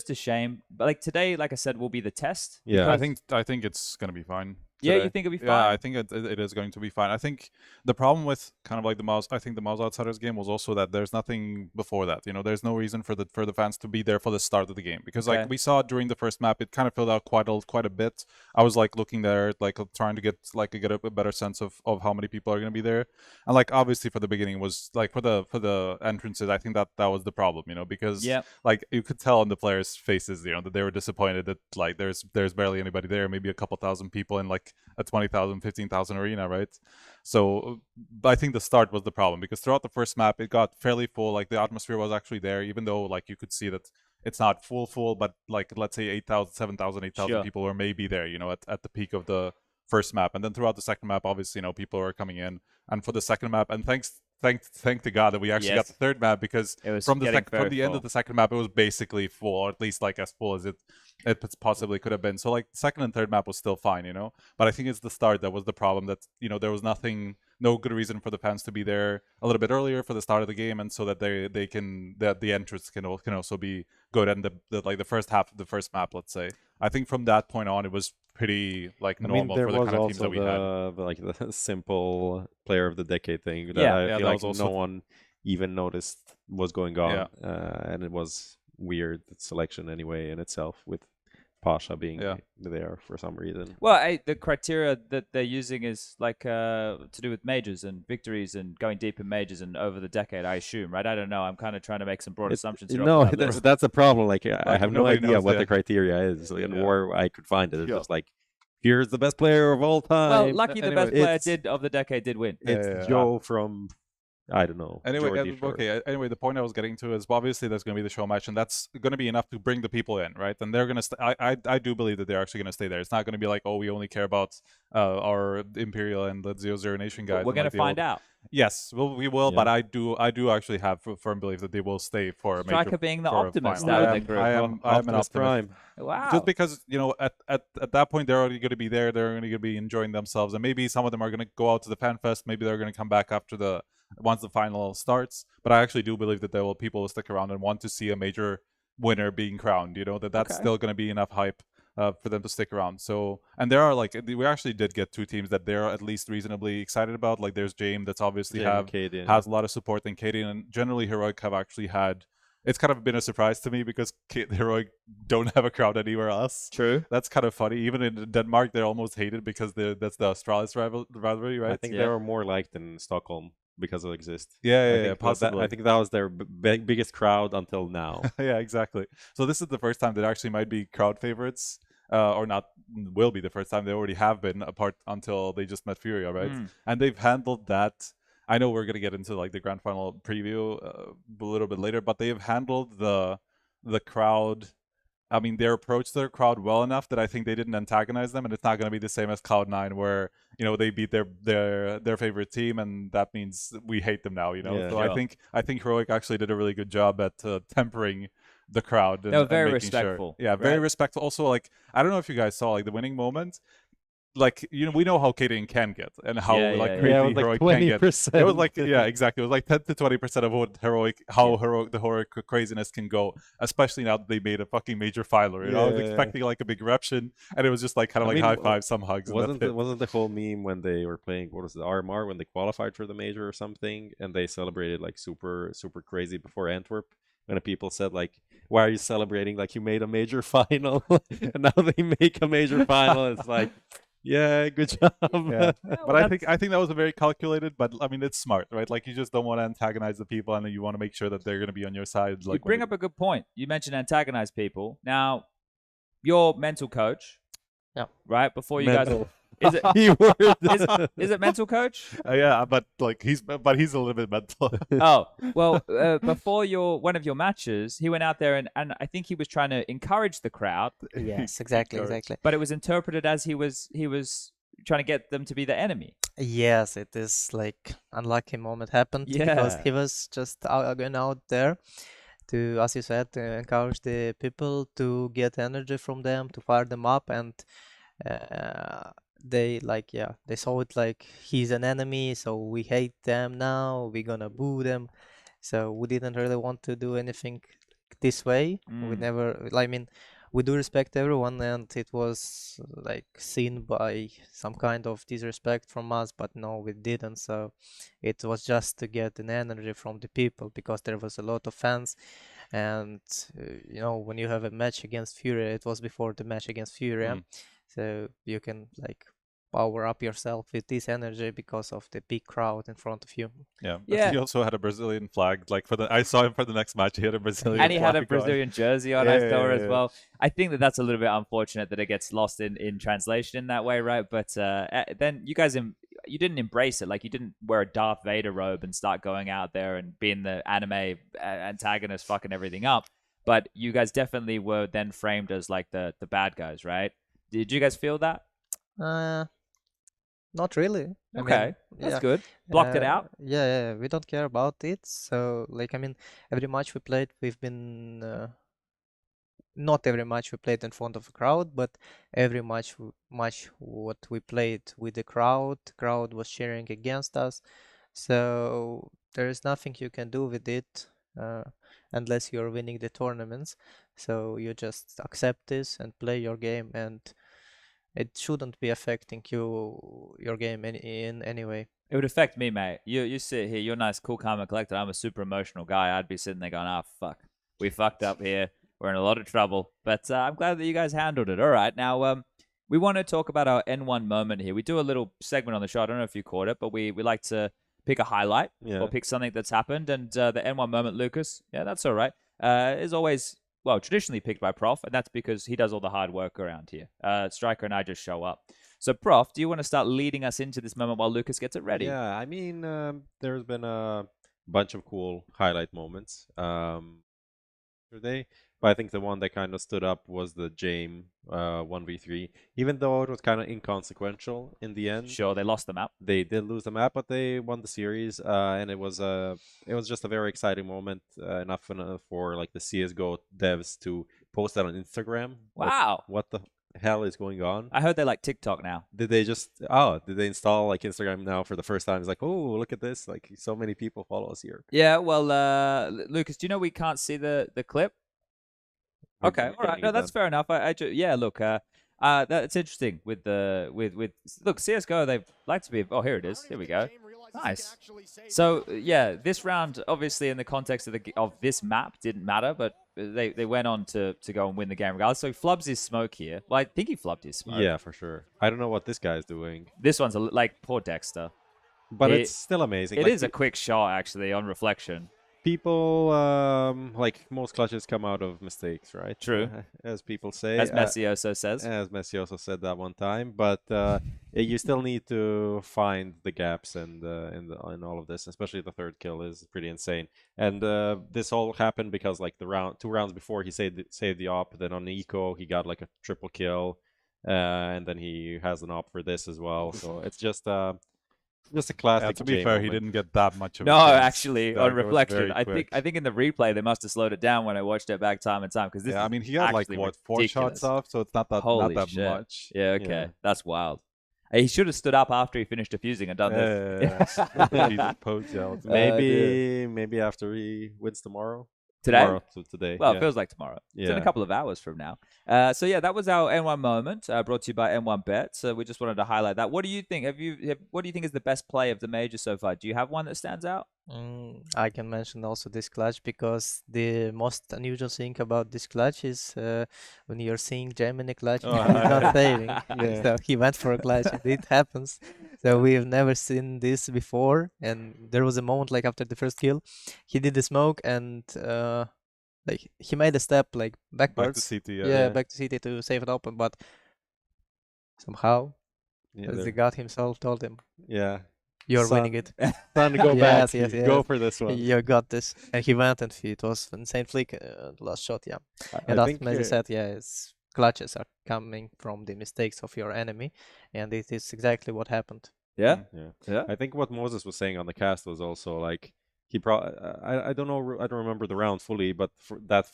a shame. But like today, like I said, will be the test. Yeah, I think it's gonna be fine. Yeah, today. you think it'll be fine? Yeah, I think it is going to be fine. I think the problem with kind of like the MOUZ, I think the MOUZ Outsiders game was also that there's nothing before that. You know, there's no reason for the fans to be there for the start of the game, because like we saw during the first map, it kind of filled out quite a bit. I was like looking there, like trying to get a better sense of how many people are going to be there, and like obviously for the beginning was like for the entrances, I think that was the problem, you know, because like you could tell on the players' faces, you know, that they were disappointed that like there's barely anybody there, maybe a couple thousand people in like a 20,000, 15,000 arena, right? So I think the start was the problem, because throughout the first map, it got fairly full. Like the atmosphere was actually there, even though like you could see that it's not full, but like let's say 8,000, 7,000, 8,000 people were maybe there, you know, at the peak of the first map. And then throughout the second map, obviously, you know, people were coming in. And for the second map, and thank to God that we actually got the third map, because from the end of the second map, it was basically full, or at least like as full as it possibly could have been. So like second and third map was still fine, you know. But I think it's the start that was the problem. That, you know, there was no good reason for the fans to be there a little bit earlier for the start of the game, and so that the entrance can also be good. And the first half of the first map, let's say, I think from that point on, it was pretty like normal for the kind of teams that we had. Like the simple player of the decade thing that I feel like no one even noticed was going on, and it was weird selection anyway in itself, with Pasha being there for some reason. Well, the criteria that they're using is like to do with majors and victories and going deep in majors and over the decade, I assume, right? I don't know. I'm kind of trying to make some broad assumptions here. No, that's a problem. Like I have no idea what the criteria is and where I could find it. It's just like, here's the best player of all time. Well, lucky the best player of the decade did win. It's Joe from, I don't know. Anyway, Anyway, the point I was getting to is obviously there's going to be the show match, and that's going to be enough to bring the people in, right? And they're going to. I do believe that they're actually going to stay there. It's not going to be like, oh, we only care about our Imperial and the 0-0 Nation guys. We're going to find out. Yes, we will. But I do actually have a firm belief that they will stay for a major. Striker being the optimist out of the group. I'm an optimist. Prime. Wow. Just because, you know, at that point they're already going to be there. They're going to be enjoying themselves, and maybe some of them are going to go out to the fan fest. Maybe they're going to come back once the final starts. But I actually do believe that people will stick around and want to see a major winner being crowned. You know, that's still going to be enough hype for them to stick around. So, and there are we actually did get two teams that they're at least reasonably excited about. Like there's Jame, that's obviously has a lot of support, and Katie, and generally Heroic have actually had. It's kind of been a surprise to me because Heroic don't have a crowd anywhere else. True. That's kind of funny. Even in Denmark, they're almost hated because that's the Astralis rivalry, right? I think they were more liked in Stockholm because it exists. Yeah, possibly. I think that was their biggest crowd until now. Yeah, exactly. So this is the first time that actually might be crowd favorites, or not will be the first time. They already have been apart until they just met FURIA, right? And they've handled that. I know we're going to get into like the grand final preview a little bit later, but they have handled the crowd. I mean, their approach to their crowd well enough that I think they didn't antagonize them, and it's not going to be the same as Cloud9, where, you know, they beat their favorite team, and that means we hate them now. You know, so I think Heroic actually did a really good job at tempering the crowd. They were very respectful. Sure. Yeah, very respectful. Also, like, I don't know if you guys saw like the winning moment. Like, you know, we know how Kaden can get and how crazy Heroic can get. It was like exactly. It was like 10 to 20% of what the heroic craziness can go, especially now that they made a fucking major filer. You know, I was expecting like a big eruption, and it was just like kind of high five, some hugs. Wasn't the whole meme when they were playing, what was it, RMR, when they qualified for the major or something, and they celebrated like super crazy before Antwerp? when people said like, "Why are you celebrating like you made a major final?" And now they make a major final. It's like, yeah, good job. Yeah. But I think that was a very calculated, but I mean, it's smart, right? Like you just don't want to antagonize the people, and you want to make sure that they're going to be on your side. Like you bring up a good point. You mentioned antagonize people. Now, your mental coach, Yeah. right? Before you Mental. guys, is it Keyword. is it mental coach? yeah, but like he's a little bit mental. Oh, well, before one of your matches, he went out there and I think he was trying to encourage the crowd, Yes, exactly, Encourage. exactly. but it was interpreted as he was trying to get them to be the enemy. Yes, it is like unlucky moment happened because Yeah. he was just going out there to, as you said, to encourage the people to get energy from them, to fire them up, and they like, yeah, they saw it like he's an enemy, so we hate them now, we're gonna boo them. So we didn't really want to do anything this way. We Mm. never, I mean, we do respect everyone, and it was like seen by some kind of disrespect from us, but no, we didn't. So it was just to get an energy from the people because there was a lot of fans, and you know, when you have a match against FURIA, it was before the match against FURIA, so you can like power up yourself with this energy because of the big crowd in front of you. Yeah. Yeah. He also had a Brazilian flag. Like I saw him for the next match. He had a Brazilian And he had a flag on. Brazilian jersey on, I saw as yeah. well. I think that that's a little bit unfortunate that it gets lost in translation in that way, right? But then you guys, you didn't embrace it. Like you didn't wear a Darth Vader robe and start going out there and being the anime antagonist, fucking everything up. But you guys definitely were then framed as like the bad guys, right? Did you guys feel that? Not really. I Okay, mean, that's yeah. good. Blocked it out. Yeah, we don't care about it. So, like, I mean, every match we played, we've been not every match we played in front of a crowd, but every match what we played with the crowd was cheering against us. So there is nothing you can do with it unless you're winning the tournaments. So you just accept this and play your game, and it shouldn't be affecting your game in any way. It would affect me, mate. You sit here, you're nice, cool, calm, and collected. I'm a super emotional guy. I'd be sitting there going, "Ah, fuck, we fucked up here. We're in a lot of trouble." But I'm glad that you guys handled it. All right, now we want to talk about our N1 moment here. We do a little segment on the show. I don't know if you caught it, but we like to pick a highlight or pick something that's happened. And the N1 moment, Lucas, yeah, that's all right, is always, well, traditionally picked by Prof, and that's because he does all the hard work around here. Striker and I just show up. So, Prof, do you want to start leading us into this moment while Lucas gets it ready? Yeah, I mean, there's been a bunch of cool highlight moments today, but I think the one that kind of stood up was the Jame 1v3. Even though it was kind of inconsequential in the end. Sure, they lost the map. They did lose the map, but they won the series, and it was just a very exciting moment, enough for like the CSGO devs to post that on Instagram. Wow. What the hell is going on? I heard they like TikTok now. Did they install like Instagram now for the first time? It's like, oh, look at this, like so many people follow us here. Yeah, well, Lucas, do you know we can't see the clip? Okay, all right, no, that's fair enough. Yeah, look, that's interesting with look, CSGO, they like to be, oh, here it is, here we go. Nice. So yeah, this round, obviously in the context of this map, didn't matter, but they went on to go and win the game regardless. So he flubs his smoke here. Well, I think he flubbed his smoke. Yeah, for sure. I don't know what this guy's doing. This one's like poor Degster. But it's still amazing. It is a quick shot, actually, on reflection. People, like, most clutches come out of mistakes, right? True. As people say. As Messi also says. As Messi also said that one time. But you still need to find the gaps in all of this. Especially the third kill is pretty insane. And this all happened because, like, 2 rounds before, he saved the op. Then on Eco, he got, like, a triple kill. And then he has an op for this as well. So it's just a classic. Yeah, to be Jame fair, moment. he didn't get that much of No, a chance. actually, on reflection, I think in the replay they must have slowed it down when I watched it back time and time because this. Yeah, I mean, he got like what 4 shots off, so it's not that much. Yeah, okay, that's wild. He should have stood up after he finished defusing and done this. Maybe after he wins tomorrow. Today? So today. Well, it feels like tomorrow. Yeah. It's in a couple of hours from now. So yeah, that was our N1 moment, brought to you by N1 Bet. So we just wanted to highlight that. What do you think? What do you think is the best play of the major so far? Do you have one that stands out? I can mention also this clutch because the most unusual thing about this clutch is when you're seeing Jame in a clutch, Oh, he's not yeah. saving. Yeah. So he went for a clutch and it happens. So we've never seen this before. And there was a moment like after the first kill, he did the smoke and like he made a step like Back to backwards. CT, yeah. Yeah, back to CT to save it open, but somehow Yeah, the god himself told him, yeah. "You're Son, winning it." son, go Yes, back. yes, Go yes. for this one. You got this. And he went and it was insane flick, the last shot, yeah. And I as think Mezi said, yeah, it's clutches are coming from the mistakes of your enemy, and it is exactly what happened. Yeah. yeah. Yeah. I think what Moses was saying on the cast was also like I don't know, I don't remember the round fully, but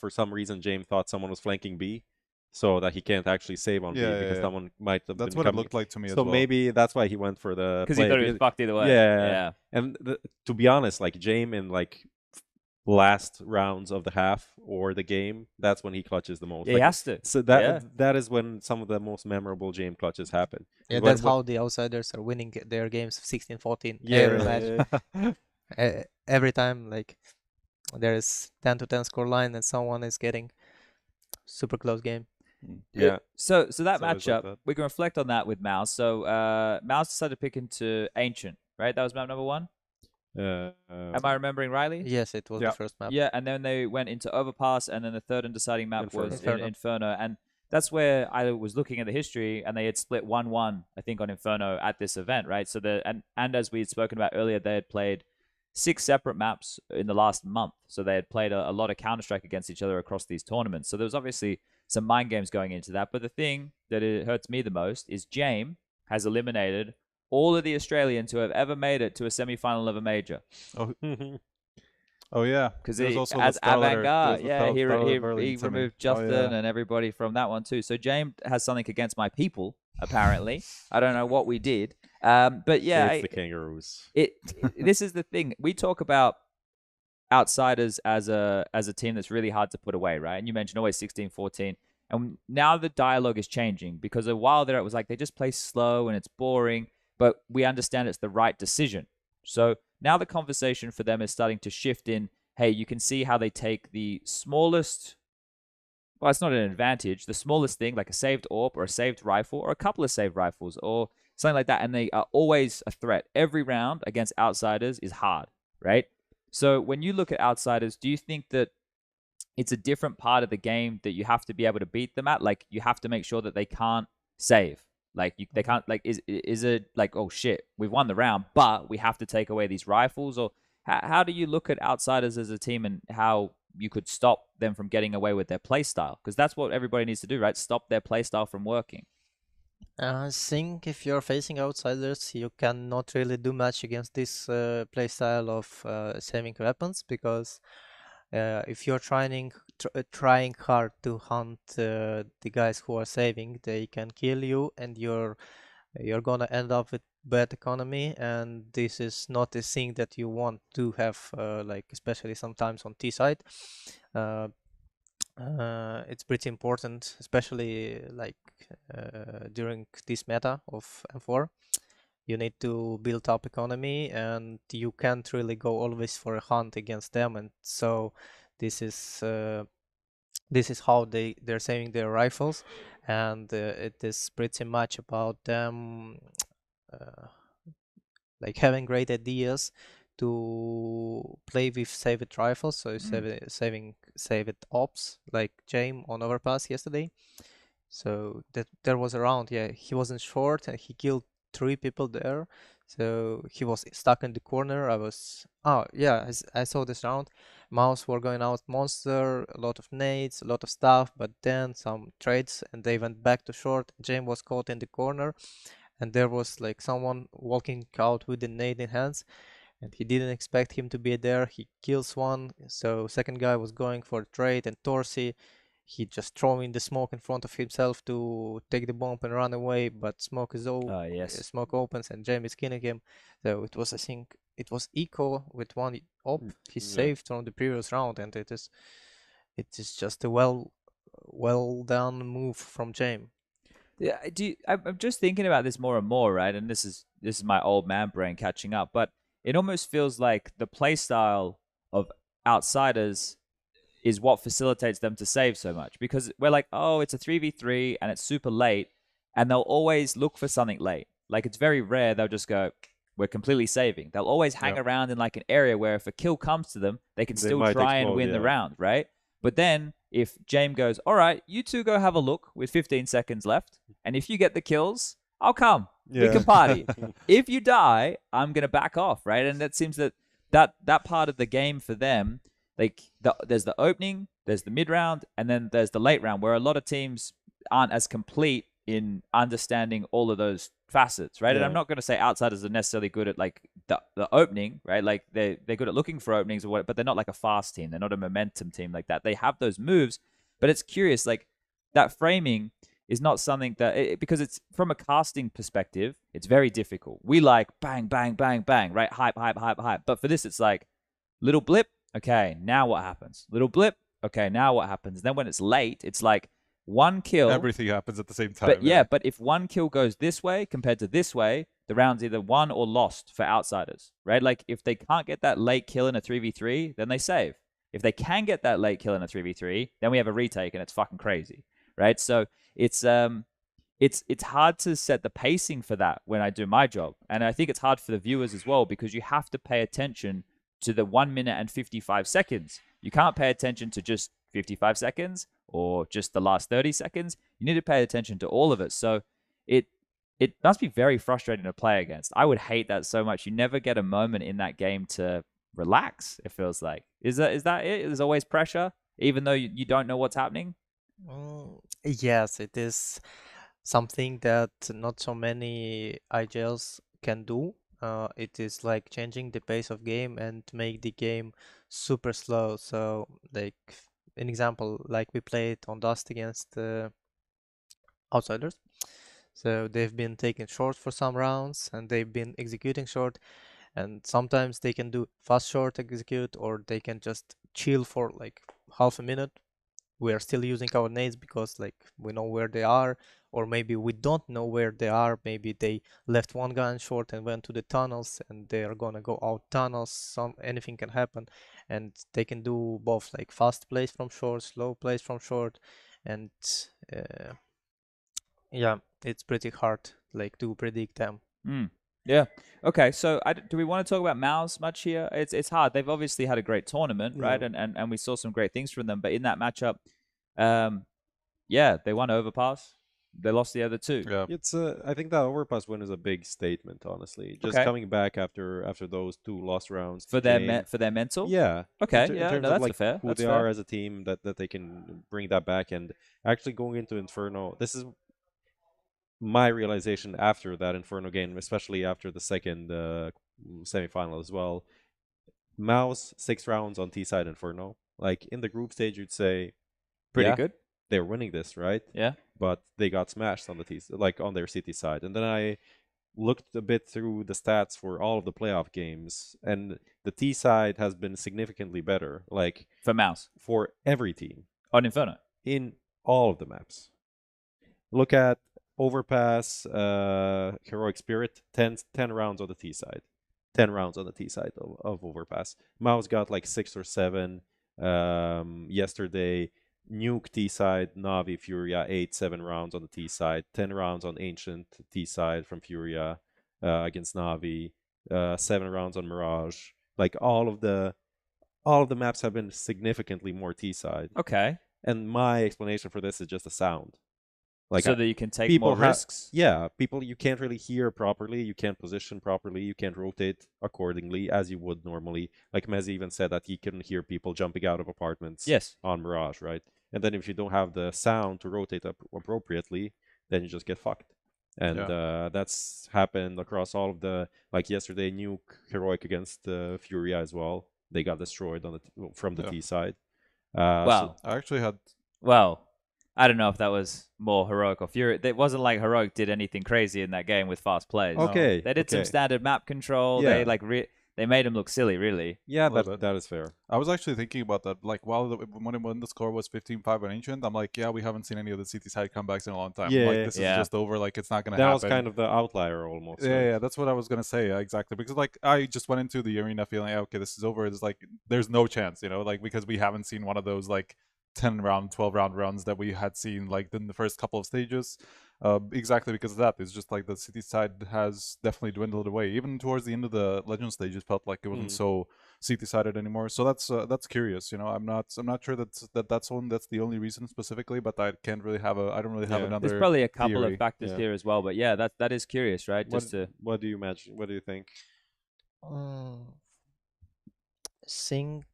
for some reason James thought someone was flanking B, so that he can't actually save on B Yeah, because yeah. someone might have That's been what it coming. looked like to me as So well. maybe that's why he went for the Because he play, thought he was fucked either way. Yeah, Yeah. and to be honest, like Jame in like last rounds of the half or the game, that's when he clutches the most. Yeah, Like, he has to. so that is when some of the most memorable Jame clutches happen. Yeah, When- that's how the outsiders are winning their games 16-14 Yeah, every match. Every time, like, there is 10-10 score line and someone is getting super close game. yeah. So that It's always like matchup, that. we can reflect on that with MOUZ. So MOUZ decided to pick into Ancient, right? That was map number 1. Am I remembering rightly? Yes, it was Yeah. the first map. Yeah, and then they went into Overpass, and then the third and deciding map was Inferno. Inferno. And that's where I was looking at the history, and they had split 1-1, I think, on Inferno at this event, right? So and as we had spoken about earlier, they had played 6 separate maps in the last month. So they had played a lot of Counter-Strike against each other across these tournaments. So there was obviously some mind games going into that. But the thing that it hurts me the most is Jame has eliminated all of the Australians who have ever made it to a semi-final of a major. Oh yeah, Because there was also as the Star Ladder. avant-garde, There was the yeah, Star Ladder he Burlington to me. removed Oh, Justin yeah. and everybody from that one too. So James has something against my people, apparently. I don't know what we did, but yeah, It's the Kangaroos. This is the thing. We talk about outsiders as a team that's really hard to put away, right? And you mentioned always 16-14. And now the dialogue is changing because a while there it was like they just play slow and it's boring, but we understand it's the right decision. So now the conversation for them is starting to shift in, hey, you can see how they take the smallest, well, it's not an advantage, the smallest thing, like a saved AWP or a saved rifle or a couple of saved rifles or something like that, and they are always a threat. Every round against outsiders is hard, right? So when you look at outsiders, do you think that it's a different part of the game that you have to be able to beat them at? Like, you have to make sure that they can't save. Like, they can't, like, is it like, oh shit, we've won the round, but we have to take away these rifles? Or how do you look at outsiders as a team and how you could stop them from getting away with their play style? Because that's what everybody needs to do, right? Stop their play style from working. I think if you're facing outsiders, you cannot really do much against this playstyle of saving weapons because if you're trying hard to hunt the guys who are saving, they can kill you, and you're gonna end up with bad economy, and this is not a thing that you want to have, like especially sometimes on T side. It's pretty important, especially like during this meta of M4. You need to build up economy, and you can't really go always for a hunt against them. And so this is how they're saving their rifles, and it is pretty much about them like having great ideas to play with saved rifles, so saving saved ops like Jame on overpass yesterday. So that there was a round, yeah, he wasn't short and he killed 3 people there. So he was stuck in the corner. I saw this round. MOUZ were going out monster, a lot of nades, a lot of stuff, but then some trades and they went back to short. Jame was caught in the corner, and there was like someone walking out with the nade in hands, and he didn't expect him to be there. He kills one, so second guy was going for a trade, and Torsi, he just throwing the smoke in front of himself to take the bomb and run away, but smoke smoke opens and Jame is killing him. So it was, I think it was eco with one op he saved from the previous round, and it is just a well done move from Jame. Yeah, I'm just thinking about this more and more, right? And this is my old man brain catching up. But it almost feels like the playstyle of Outsiders is what facilitates them to save so much, because we're like, oh, it's a 3v3 and it's super late, and they'll always look for something late. Like, it's very rare they'll just go, we're completely saving. They'll always hang around in like an area where if a kill comes to them, they can still try and win the round, right? But then if Jame goes, all right, you two go have a look with 15 seconds left, and if you get the kills, I'll come. We can party. If you die, I'm going to back off, right? And that seems that part of the game for them, like there's the opening, there's the mid round, and then there's the late round, where a lot of teams aren't as complete in understanding all of those facets, right? And I'm not going to say Outsiders are necessarily good at like the opening, right? Like they're good at looking for openings or what, but they're not like a fast team. They're not a momentum team like that. They have those moves, but it's curious, like that framing is not something that, because it's from a casting perspective, it's very difficult. We like bang, bang, bang, bang, right? Hype, hype, hype, hype. But for this, it's like little blip. Okay, now what happens? Little blip. Okay, now what happens? Then when it's late, it's like one kill. Everything happens at the same time. But but if one kill goes this way compared to this way, the round's either won or lost for Outsiders, right? Like if they can't get that late kill in a 3v3, then they save. If they can get that late kill in a 3v3, then we have a retake and it's fucking crazy, right? So it's hard to set the pacing for that when I do my job. And I think it's hard for the viewers as well, because you have to pay attention to the 1 minute and 55 seconds. You can't pay attention to just 55 seconds or just the last 30 seconds. You need to pay attention to all of it. So it must be very frustrating to play against. I would hate that so much. You never get a moment in that game to relax, it feels like. Is that it? There's always pressure, even though you don't know what's happening? Yes, it is something that not so many IGLs can do. It is like changing the pace of game and make the game super slow. So like an example, like we played on Dust against Outsiders. So they've been taking short for some rounds and they've been executing short, and sometimes they can do fast short execute, or they can just chill for like half a minute. We are still using our nades because like we know where they are, or maybe we don't know where they are. Maybe they left one guy in short and went to the tunnels and they are gonna go out tunnels. Anything can happen, and they can do both like fast plays from short, slow plays from short, and yeah, it's pretty hard like to predict them. Yeah. Okay. So do we want to talk about MOUZ much here? It's hard. They've obviously had a great tournament, right? And we saw some great things from them. But in that matchup, they won Overpass. They lost the other two. Yeah. It's I think that Overpass win is a big statement, honestly. Just coming back after those two lost rounds for their mental. Yeah. Okay. In terms that's of, like, fair. who That's they fair. are as a team, that they can bring that back, and actually going into Inferno. This is my realization after that Inferno game, especially after the second semifinal as well. MOUZ 6 rounds on T side Inferno. Like in the group stage, you'd say Pretty good. they're winning this, right? Yeah. But they got smashed on on their city side. And then I looked a bit through the stats for all of the playoff games, and the T side has been significantly better. Like For MOUZ. for every team On Inferno. in all of the maps. Look at Overpass, Heroic Spirit, 10 rounds on the T side. 10 rounds on the T side of Overpass. MOUZ got like 6 or 7 yesterday. Nuke T side, Navi, Furia, 7 rounds on the T side. 10 rounds on Ancient T side from Furia against Navi. 7 rounds on Mirage. Like all of the maps have been significantly more T side. Okay. And my explanation for this is just a sound. Like so that you can take more risks. Yeah, people, you can't really hear properly, you can't position properly, you can't rotate accordingly as you would normally. Like Mez even said that he couldn't hear people jumping out of apartments on Mirage, right? And then if you don't have the sound to rotate appropriately, then you just get fucked. And that's happened across all of the, like yesterday, Nuke Heroic against Furia as well. They got destroyed from the T side. I actually had... I don't know if that was more Heroic or Fury. It wasn't like Heroic did anything crazy in that game with fast plays. Okay. They did some standard map control. Yeah. They they made him look silly, really. Yeah, Little bit. that is fair. I was actually thinking about that. Like, when the score was 15-5 on Ancient, I'm like, yeah, we haven't seen any of the CT side comebacks in a long time. Yeah, like, this yeah. is just over. Like, it's not gonna That happen. was kind of the outlier almost. Yeah, right? yeah, that's what I was gonna say. Yeah, exactly, because like I just went into the arena feeling, okay, this is over. It's like there's no chance, like because we haven't seen one of those like 10-round, 12-round runs that we had seen like in the first couple of stages. Exactly because of that. It's just like the city side has definitely dwindled away. Even towards the end of the legend stages, felt like it wasn't so city sided anymore. So that's curious. I'm not sure that's the only reason specifically, but I don't really have another. There's probably a couple theory. of factors here as well, but yeah, that is curious, right? What do you imagine? What do you think? Think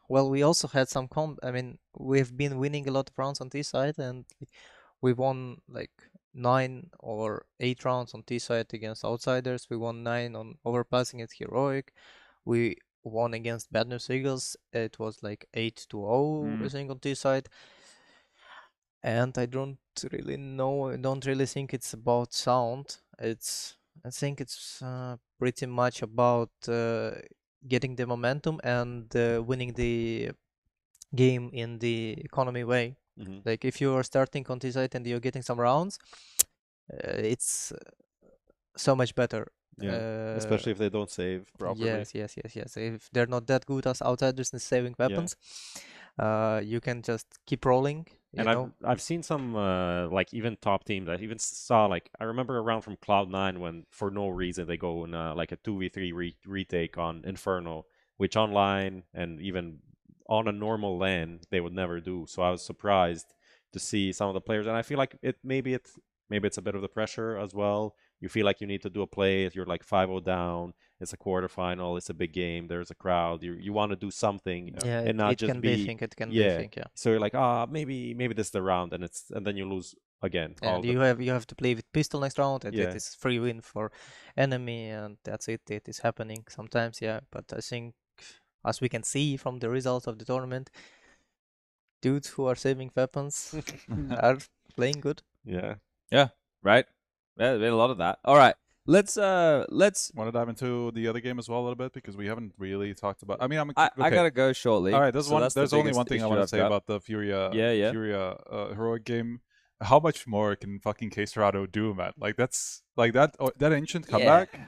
well, we also had some I mean, we've been winning a lot of rounds on T side, and we won like 9 or 8 rounds on T side against outsiders. We won 9 on overpassing at Heroic. We won against Bad News Eagles. It was like 8-0, I think, on T side. And I don't really know. I don't really think it's about sound. I think it's pretty much about getting the momentum and winning the game in the economy way. Like if you are starting on T side and you're getting some rounds, it's so much better. Yeah, especially if they don't save properly. Yes. If they're not that good as outsiders in saving weapons, you can just keep rolling. And I've seen some like even top teams. I even saw like I remember a round from Cloud9 when for no reason they go in like a 2v3 retake on Inferno, which online and even on a normal LAN they would never do. So I was surprised to see some of the players, and I feel like maybe it's a bit of the pressure as well. You feel like you need to do a play if you're like 5-0 down. It's a quarterfinal. It's a big game. There's a crowd. You want to do something, and not it just can be think. It can be think. Yeah. So you're like, maybe this is the round, and then you lose again. And you have to play with pistol next round, and it is free win for enemy, and that's it. It is happening sometimes, but I think, as we can see from the results of the tournament, dudes who are saving weapons are playing good. Yeah, right. Yeah, there's been a lot of that. All right. Let's want to dive into the other game as well a little bit because we haven't really talked about. I mean, I gotta go shortly. All right, there's only one thing I want to say about the FURIA heroic game. How much more can fucking Xtrfy do, man? Like that's like that ancient comeback.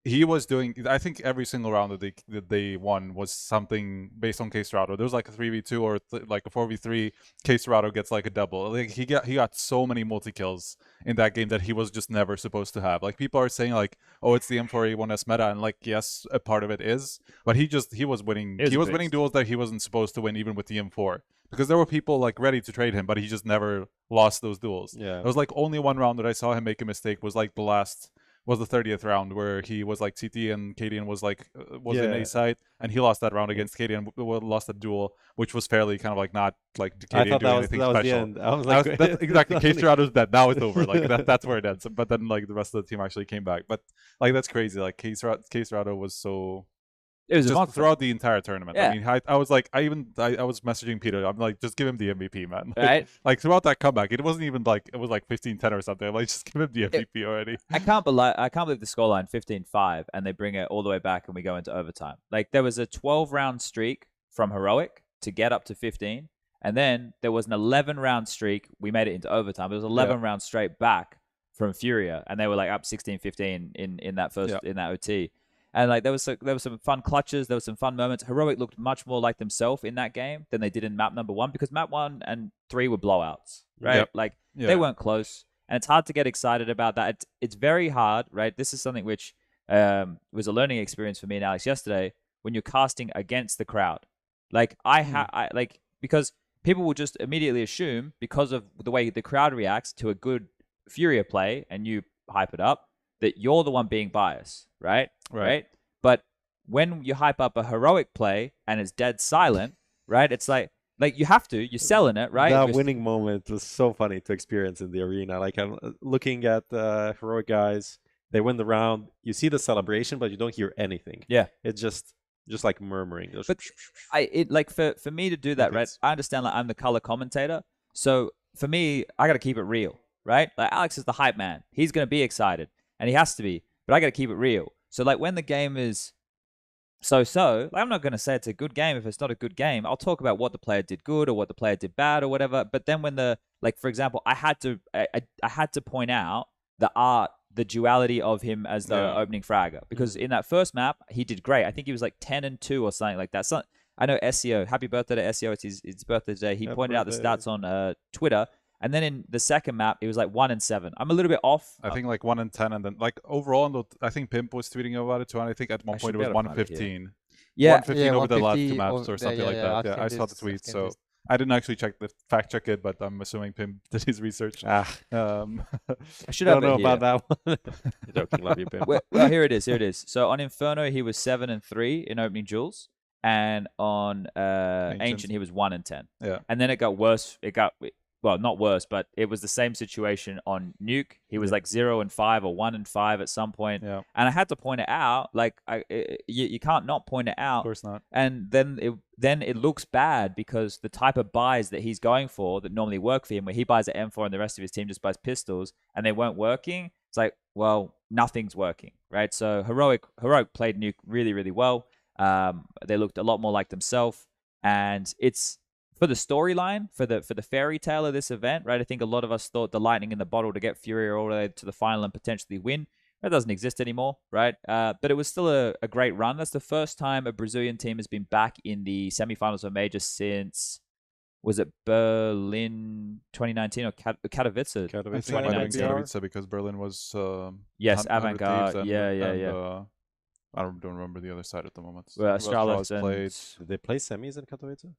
He was doing. I think every single round that they won was something based on Xtrfy. There was like a 3v2 or like a 4v3. Xtrfy gets like a double. Like he got so many multi kills in that game that he was just never supposed to have. Like people are saying like, oh, it's the M4A1S meta, and like yes, a part of it is, but he was winning. He was winning duels that he wasn't supposed to win even with the M4 because there were people like ready to trade him, but he just never lost those duels. Yeah, it was like only one round that I saw him make a mistake was like the 30th round where he was like CT and Cadian was like in A site, and he lost that round against Cadian, lost a duel, which was fairly kind of like not like Cadian doing anything special. Was the end. I was like, that's exactly. Xtrfy's dead. Now it's over. Like that's where it ends. But then like the rest of the team actually came back. But like that's crazy. Like Xtrfy was so. It was just throughout the entire tournament. Yeah. I mean, I was like, I was messaging Peter. I'm like, just give him the MVP, man. Like, right. Like throughout that comeback, it wasn't even like it was like 15-10 or something. I'm like, just give him the MVP already. I can't believe the scoreline 15-5, and they bring it all the way back, and we go into overtime. Like there was a 12-round streak from heroic to get up to 15, and then there was an 11-round streak. We made it into overtime. It was 11 rounds straight back from FURIA, and they were like up 16-15 in that first in that OT. And like there was some fun clutches, there was some fun moments. Heroic looked much more like themselves in that game than they did in map number 1 because map 1 and 3 were blowouts, right? Like they weren't close, and it's hard to get excited about that. It's very hard, right? This is something which was a learning experience for me and Alex yesterday when you're casting against the crowd. Like because people will just immediately assume because of the way the crowd reacts to a good FURIA play and you hype it up that you're the one being biased, right? But when you hype up a heroic play and it's dead silent, right? It's like you have to, you're selling it, right? That winning moment was so funny to experience in the arena. Like I'm looking at the heroic guys, they win the round. You see the celebration, but you don't hear anything. Yeah, it's just like murmuring. But for me to do that, right? I understand like I'm the color commentator, so for me, I got to keep it real, right? Like Alex is the hype man. He's gonna be excited. And he has to be, but I got to keep it real. So like when the game is so-so, like, I'm not going to say it's a good game if it's not a good game. I'll talk about what the player did good or what the player did bad or whatever. But then when like, for example, I had to point out the duality of him as the opening fragger, because in that first map he did great. I think he was like 10-2 or something like that. So I know SEO. Happy birthday to SEO! It's his birthday today. He pointed out the stats on Twitter. And then in the second map, it was like 1-7. I'm a little bit off. I think like 1-10, and then like overall, I think Pimp was tweeting about it too, and I think at one point it was 1-15. Yeah, 115 over the last two 150 maps or something like that. Yeah, I saw the tweet, so I didn't actually fact check it, but I'm assuming Pimp did his research. I should have don't know it about that one. Joking, love you, Pimp. Well, here it is. So on Inferno, he was 7-3 in opening duels, and on Ancient he was 1-10. Yeah, and then it got worse. Well, not worse, but it was the same situation on Nuke. He was like 0-5 or 1-5 at some point. Yeah. And I had to point it out. Like, you can't not point it out. Of course not. And then it looks bad because the type of buys that he's going for that normally work for him, where he buys an M4 and the rest of his team just buys pistols, and they weren't working. It's like, well, nothing's working, right? So Heroic played Nuke really, really well. They looked a lot more like themselves, and it's for the storyline, for the fairy tale of this event, right? I think a lot of us thought the lightning in the bottle to get FURIA all the way to the final and potentially win. That doesn't exist anymore, right? But it was still a great run. That's the first time a Brazilian team has been back in the semifinals of a major since, was it Berlin 2019 or Katowice? I think it might have been 2019. Katowice because Berlin was Yes, 100 Avant-Garde. Thieves Yeah. I don't remember the other side at the moment. Well, Astralis Astralis played. Did they play semis in Katowice?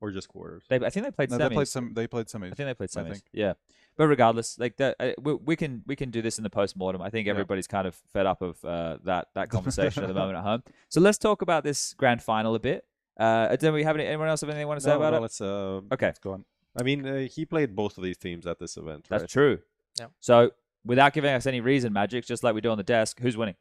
Or just quarters? I think they played No, semis. they played semis. I think they played I semis. think. Yeah, but regardless, like that, we can do this in the post-mortem. I think everybody's kind of fed up of that conversation at the moment at home. So let's talk about this grand final a bit. Do we have anyone else have anything they want to say about it? Let's Okay, let's go on. I mean, he played both of these teams at this event. that's right? true. Yeah. So without giving us any reason, magixx, just like we do on the desk, who's winning?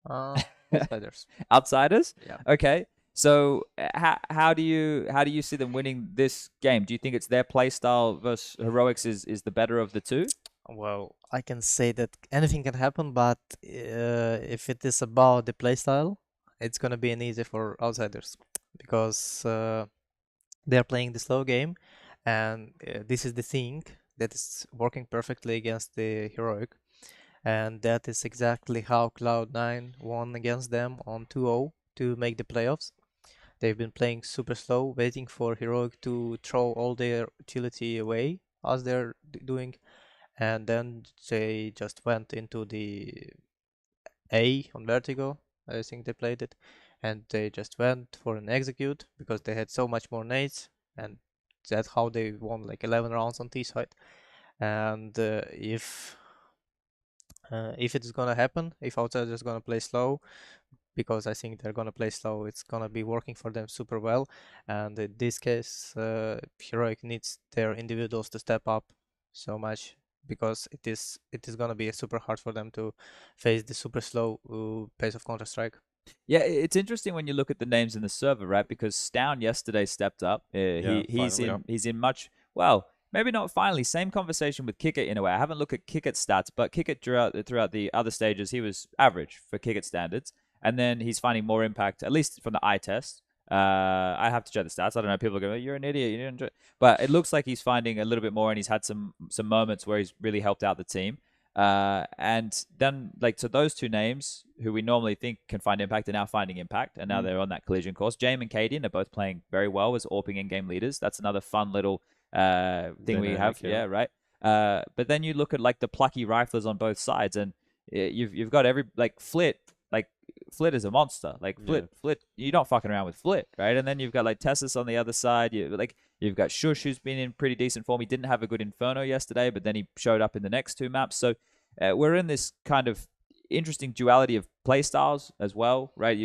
Outsiders. Outsiders. Yeah. Okay. So how do you see them winning this game? Do you think it's their play style versus Heroics is the better of the two? Well, I can say that anything can happen, but if it is about the playstyle, it's gonna be an easy for outsiders because they're playing the slow game, and this is the thing that is working perfectly against the Heroic, and that is exactly how Cloud9 won against them on 2-0 to make the playoffs. They've been playing super slow, waiting for Heroic to throw all their utility away as they're doing, and then they just went into the A on Vertigo. I think they played it, and they just went for an execute because they had so much more nades, and that's how they won like 11 rounds on T side. And if it's gonna happen, if outsiders gonna play slow, because I think they're gonna play slow, it's gonna be working for them super well. And in this case, Heroic needs their individuals to step up so much, because it is gonna be super hard for them to face the super slow pace of Counter-Strike. Yeah, it's interesting when you look at the names in the server, right? Because Stown yesterday stepped up. He's in much, well, maybe not finally. Same conversation with Kickit in a way. I haven't looked at Kickit's stats, but Kickit throughout the other stages, he was average for Kickit standards. And then he's finding more impact, at least from the eye test. I have to check the stats. I don't know. People are going, "You're an idiot. You didn't do it." But it looks like he's finding a little bit more, and he's had some moments where he's really helped out the team. And then, like, so those two names who we normally think can find impact are now finding impact, and now they're on that collision course. Jame and Cadian are both playing very well as AWPing in-game leaders. That's another fun little thing we have. Yeah, right. But then you look at like the plucky riflers on both sides, and you've got Flit is a monster. Like Flit, you're not fucking around with Flit, right? And then you've got like Tessus on the other side. You've got Shush, who's been in pretty decent form. He didn't have a good Inferno yesterday, but then he showed up in the next two maps. So we're in this kind of interesting duality of play styles as well, right?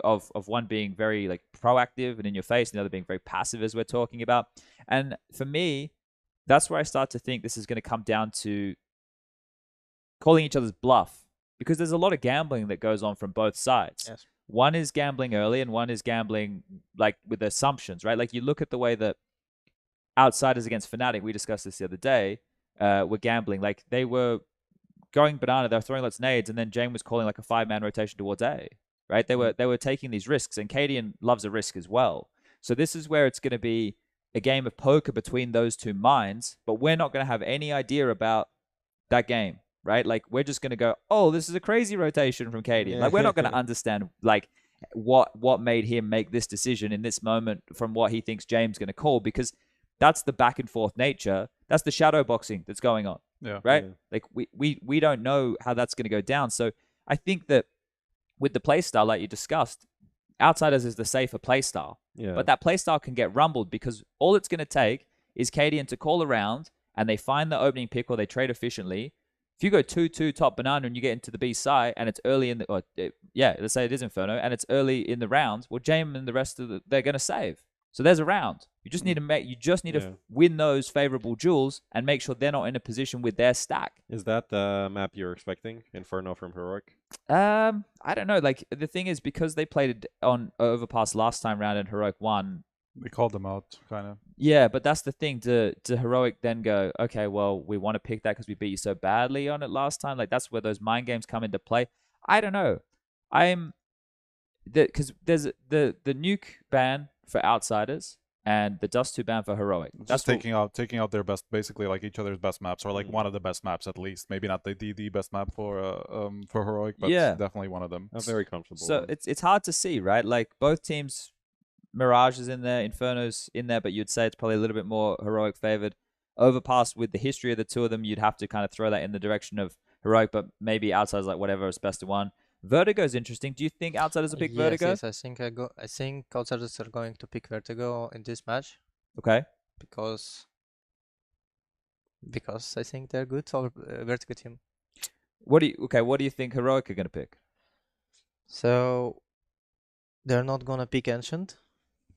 Of one being very like proactive and in your face, and the other being very passive, as we're talking about. And for me, that's where I start to think this is going to come down to calling each other's bluff. Because there's a lot of gambling that goes on from both sides. Yes. One is gambling early and one is gambling like with assumptions, right? Like you look at the way that Outsiders against Fnatic, we discussed this the other day, were gambling. Like they were going banana. They were throwing lots of nades, and then Jame was calling like a 5-man rotation towards A. Right? They were taking these risks, and Cadian loves a risk as well. So this is where it's going to be a game of poker between those two minds, but we're not going to have any idea about that game, right? Like, we're just going to go, oh, this is a crazy rotation from Cadian. Like, we're not going to understand, like, what made him make this decision in this moment from what he thinks James going to call, because that's the back and forth nature. That's the shadow boxing that's going on, right? Yeah. Like, we don't know how that's going to go down. So I think that with the playstyle, like you discussed, Outsiders is the safer playstyle. Yeah. But that playstyle can get rumbled because all it's going to take is Cadian to call around and they find the opening pick or they trade efficiently. If you go 2-2 top banana and you get into the B side and it's early in the, let's say it is Inferno and it's early in the round, well, Jame and the rest of they're going to save. So there's a round. You just need to win those favorable duels and make sure they're not in a position with their stack. Is that the map you're expecting, Inferno from Heroic? I don't know. Like, the thing is, because they played it on Overpass last time round and Heroic won. We called them out, kind of. Yeah, but that's the thing. To Heroic then go, okay, well, we want to pick that because we beat you so badly on it last time. Like, that's where those mind games come into play. I don't know. Because there's the nuke ban for Outsiders and the Dust 2 ban for Heroic. That's taking out their best, basically like each other's best maps, or like one of the best maps at least. Maybe not the best map for Heroic, but definitely one of them. I'm very comfortable. So it's hard to see, right? Like, both teams, Mirage is in there, Inferno's in there, but you'd say it's probably a little bit more Heroic favored. Overpass, with the history of the two of them, you'd have to kind of throw that in the direction of Heroic, but maybe Outsiders, like, whatever is best of one. Vertigo is interesting. Do you think Outsiders will pick Vertigo? Yes, I think Outsiders are going to pick Vertigo in this match. Okay. Because I think they're good for Vertigo team. What do you think Heroic are going to pick? So they're not gonna pick Ancient.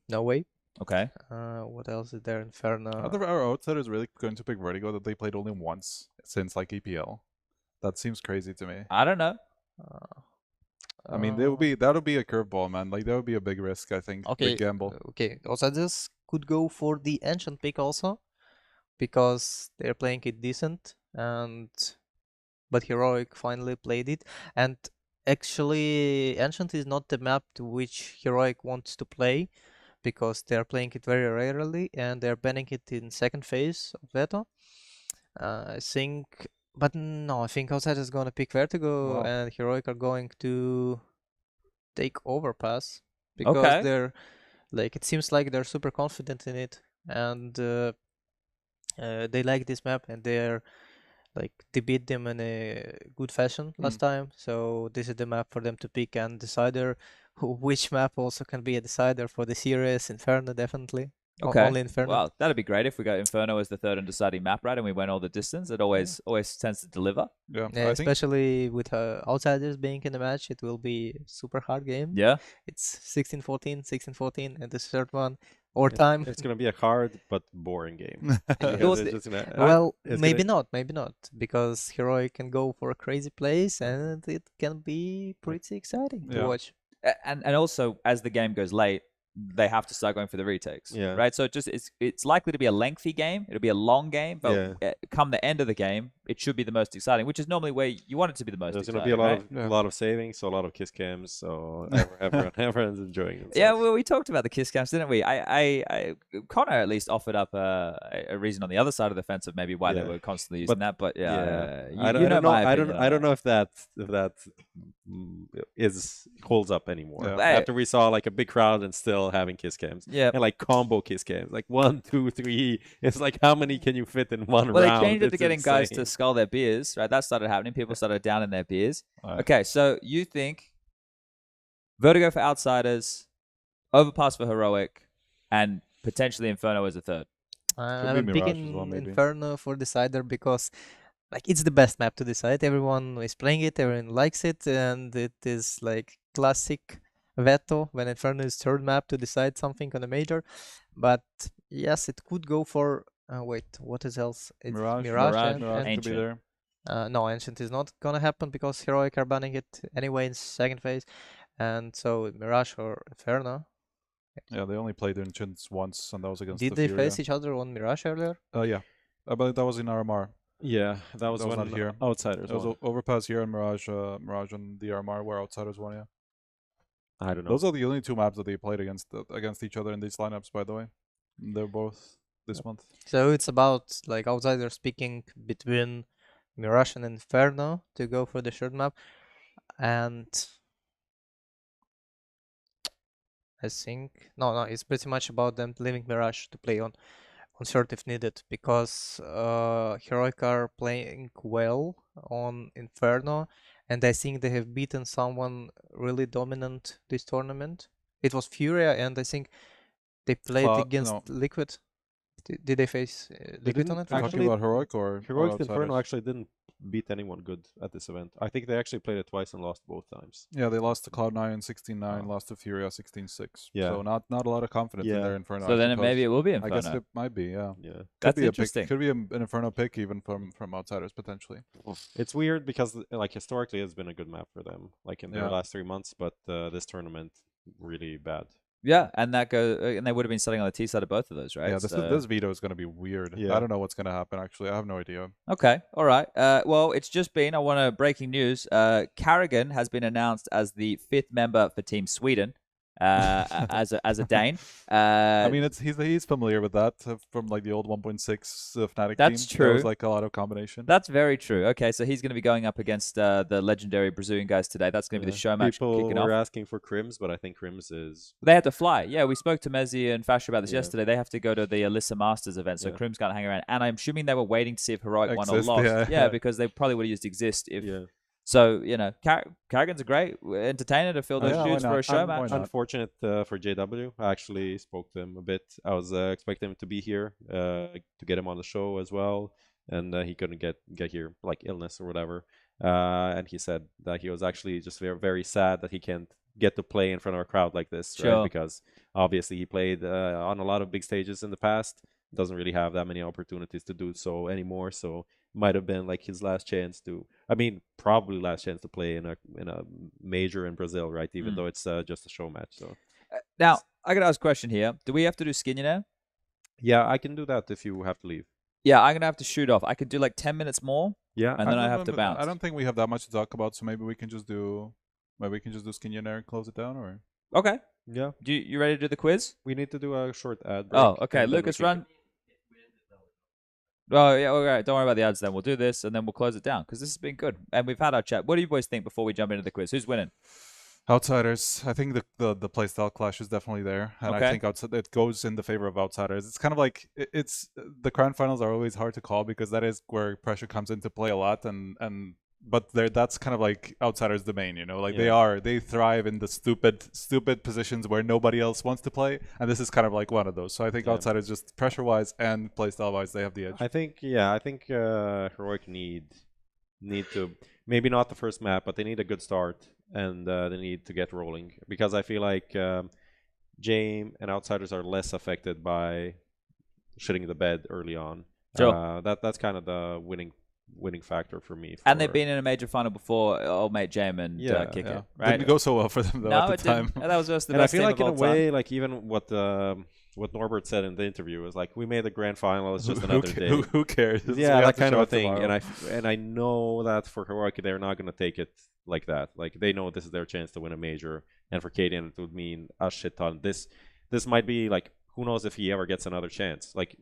No way. Okay. What else is there? Inferno. Are Outsiders really going to pick Vertigo that they played only once since like EPL? That seems crazy to me. I don't know. I mean, that'll be a curveball, man. Like, that would be a big risk, I think. Okay. Big gamble. Okay. Outsiders could go for the Ancient pick also, because they're playing it decent, but Heroic finally played it. And actually, Ancient is not the map to which Heroic wants to play, because they're playing it very rarely and they're banning it in second phase of Veto. I think. But no, I think Outsiders is gonna pick Vertigo and Heroic are going to take Overpass, because they're like, it seems like they're super confident in it, and they like this map, and they're like, they beat them in a good fashion last time, so this is the map for them to pick. And decider, which map also can be a decider for the series. Inferno, definitely. Okay. Only Inferno. Well, that'd be great if we got Inferno as the third and deciding map, right? And we went all the distance. It always tends to deliver. Yeah, especially with Outsiders being in the match, it will be a super hard game. Yeah. It's 16-14, 16-14, and the third one, overtime. It's going to be a hard but boring game. Maybe not, because Heroic can go for a crazy place, and it can be pretty exciting to watch. And also, as the game goes late, they have to start going for the retakes, right? So it's likely to be a lengthy game. It'll be a long game, but come the end of the game, it should be the most exciting, which is normally where you want it to be the most exciting. There's going to be a lot of savings, so a lot of kiss cams, so everyone's enjoying it. Yeah, well, we talked about the kiss cams, didn't we? Connor at least offered up a reason on the other side of the fence of maybe why they were constantly using that, but I don't know if that holds up anymore. After we saw like a big crowd and still having kiss cams, and like combo kiss cams, like 1, 2, 3. It's like, how many can you fit in one round? Well, they changed it to getting guys to skull their beers, right? That started happening. People started downing their beers. Right. Okay, so you think Vertigo for Outsiders, Overpass for Heroic, and potentially Inferno as a third? I'm picking Inferno for Decider, because like, it's the best map to decide. Everyone is playing it, everyone likes it, and it is like classic Veto when Inferno is third map to decide something on a major. But yes, it could go for what is else? It's Mirage and Ancient. No, Ancient is not gonna happen, because Heroic are banning it anyway in second phase, and so Mirage or Inferno. Yeah, they only played Ancients once, and that was against. Did they face each other on Mirage earlier? Yeah, I believe that was in RMR. Yeah, that was That was when not here. Outsiders It was won. Overpass here and Mirage and the RMR where Outsiders won. Yeah. I don't know. Those are the only two maps that they played against each other in these lineups. By the way, they're both this month. So it's about like outsiders picking between Mirage and Inferno to go for the short map, and I think no, it's pretty much about them leaving Mirage to play on short if needed, because Heroic are playing well on Inferno, and I think they have beaten someone really dominant this tournament. It was FURIA, and I think they played against no. Liquid. Did they face Liquid on it? didn't You're talking about Heroic or Heroic Inferno Outsiders? actually didn't beat anyone good at this event. I think they actually played it twice and lost both times. Yeah, they lost to Cloud9 in 16-9, Oh. lost to Furia 16-6. Yeah. So not a lot of confidence in Yeah. their Inferno. So I then suppose. maybe it will be I Inferno. guess it might be, yeah. Yeah. Could That's be a interesting. pick. Could be an Inferno pick even from Outsiders potentially. It's weird because like historically it's been a good map for them, like in their Yeah. last 3 months, but this tournament really bad. Yeah, and that and they would have been sitting on the T side of both of those, right? Yeah, this veto is going to be weird. Yeah. I don't know what's going to happen. Actually, I have no idea. Okay, all right. Well, it's just been, I want to, breaking news. Carrigan has been announced as the 5th member for Team Sweden, as a Dane. I mean, he's familiar with that from like the old 1.6 Fnatic That's team. true. There was like a lot of combination. That's very true. Okay, so he's going to be going up against the legendary Brazilian guys today. That's going to be the show match People kicking were off. asking for Crims, but I think Crims is They have to fly. Yeah, we spoke to Mezzi and Fasher about this Yeah. yesterday. They have to go to the Alyssa Masters event, so Yeah. Krim's can't hang around. And I'm assuming they were waiting to see if Heroic won or Exist, lost. yeah. Because they probably would have used Exist if. yeah. So Carrigan's a great entertainer to fill those Yeah, why shoes for a not? show Why match. not? Unfortunate for JW. I actually spoke to him a bit. I was expecting him to be here to get him on the show as well, and he couldn't get here, like illness or whatever. And he said that he was actually just very, very sad that he can't get to play in front of a crowd like this, Sure. right? Because obviously he played on a lot of big stages in the past. Doesn't really have that many opportunities to do so anymore. So might have been like his last chance to. I mean, probably last chance to play in a major in Brazil, right? Even though it's just a show match. So Now, I got to ask a question here. Do we have to do Skinionaire? yeah, I can do that if you have to leave. Yeah, I'm going to have to shoot off. I could do like 10 minutes more, Yeah, and then I don't have to remember- bounce. I don't think we have that much to talk about, so maybe we can just do Skinionaire and close it down, or Okay. yeah. You ready to do the quiz? We need to do a short ad break. Oh, okay. and then we Lucas, can- run. Oh, yeah, all right. Don't worry about the ads then. We'll do this, and then we'll close it down, because this has been good. And we've had our chat. What do you boys think before we jump into the quiz? Who's winning? Outsiders. I think the playstyle clash is definitely there, and Okay. I think it goes in the favor of Outsiders. It's kind of like it's the grand finals are always hard to call because that is where pressure comes into play a lot, but that's kind of like Outsiders' domain, you know, like they thrive in the stupid positions where nobody else wants to play, and this is kind of like one of those. So I think Outsiders, just pressure wise and playstyle wise, they have the edge. I think Heroic need to, maybe not the first map, but they need a good start, and they need to get rolling, because I feel like Jame and Outsiders are less affected by shitting the bed early on. Sure. That's kind of the winning factor for me. And they've been in a major final before, old mate Jame and Kick Yeah. It, right? Didn't go so well for them though No, at it the time. didn't. That was just the And I best feel team like of in a all time. way, like even what Norbert said in the interview is like, we made the grand final. It's just another day. Who cares? We Yeah, have that to kind show of a it thing. tomorrow. And I know that for Heroic, they're not going to take it like that. Like, they know this is their chance to win a major, and for Cadian, it would mean a shit ton. This might be like, who knows if he ever gets another chance. Like,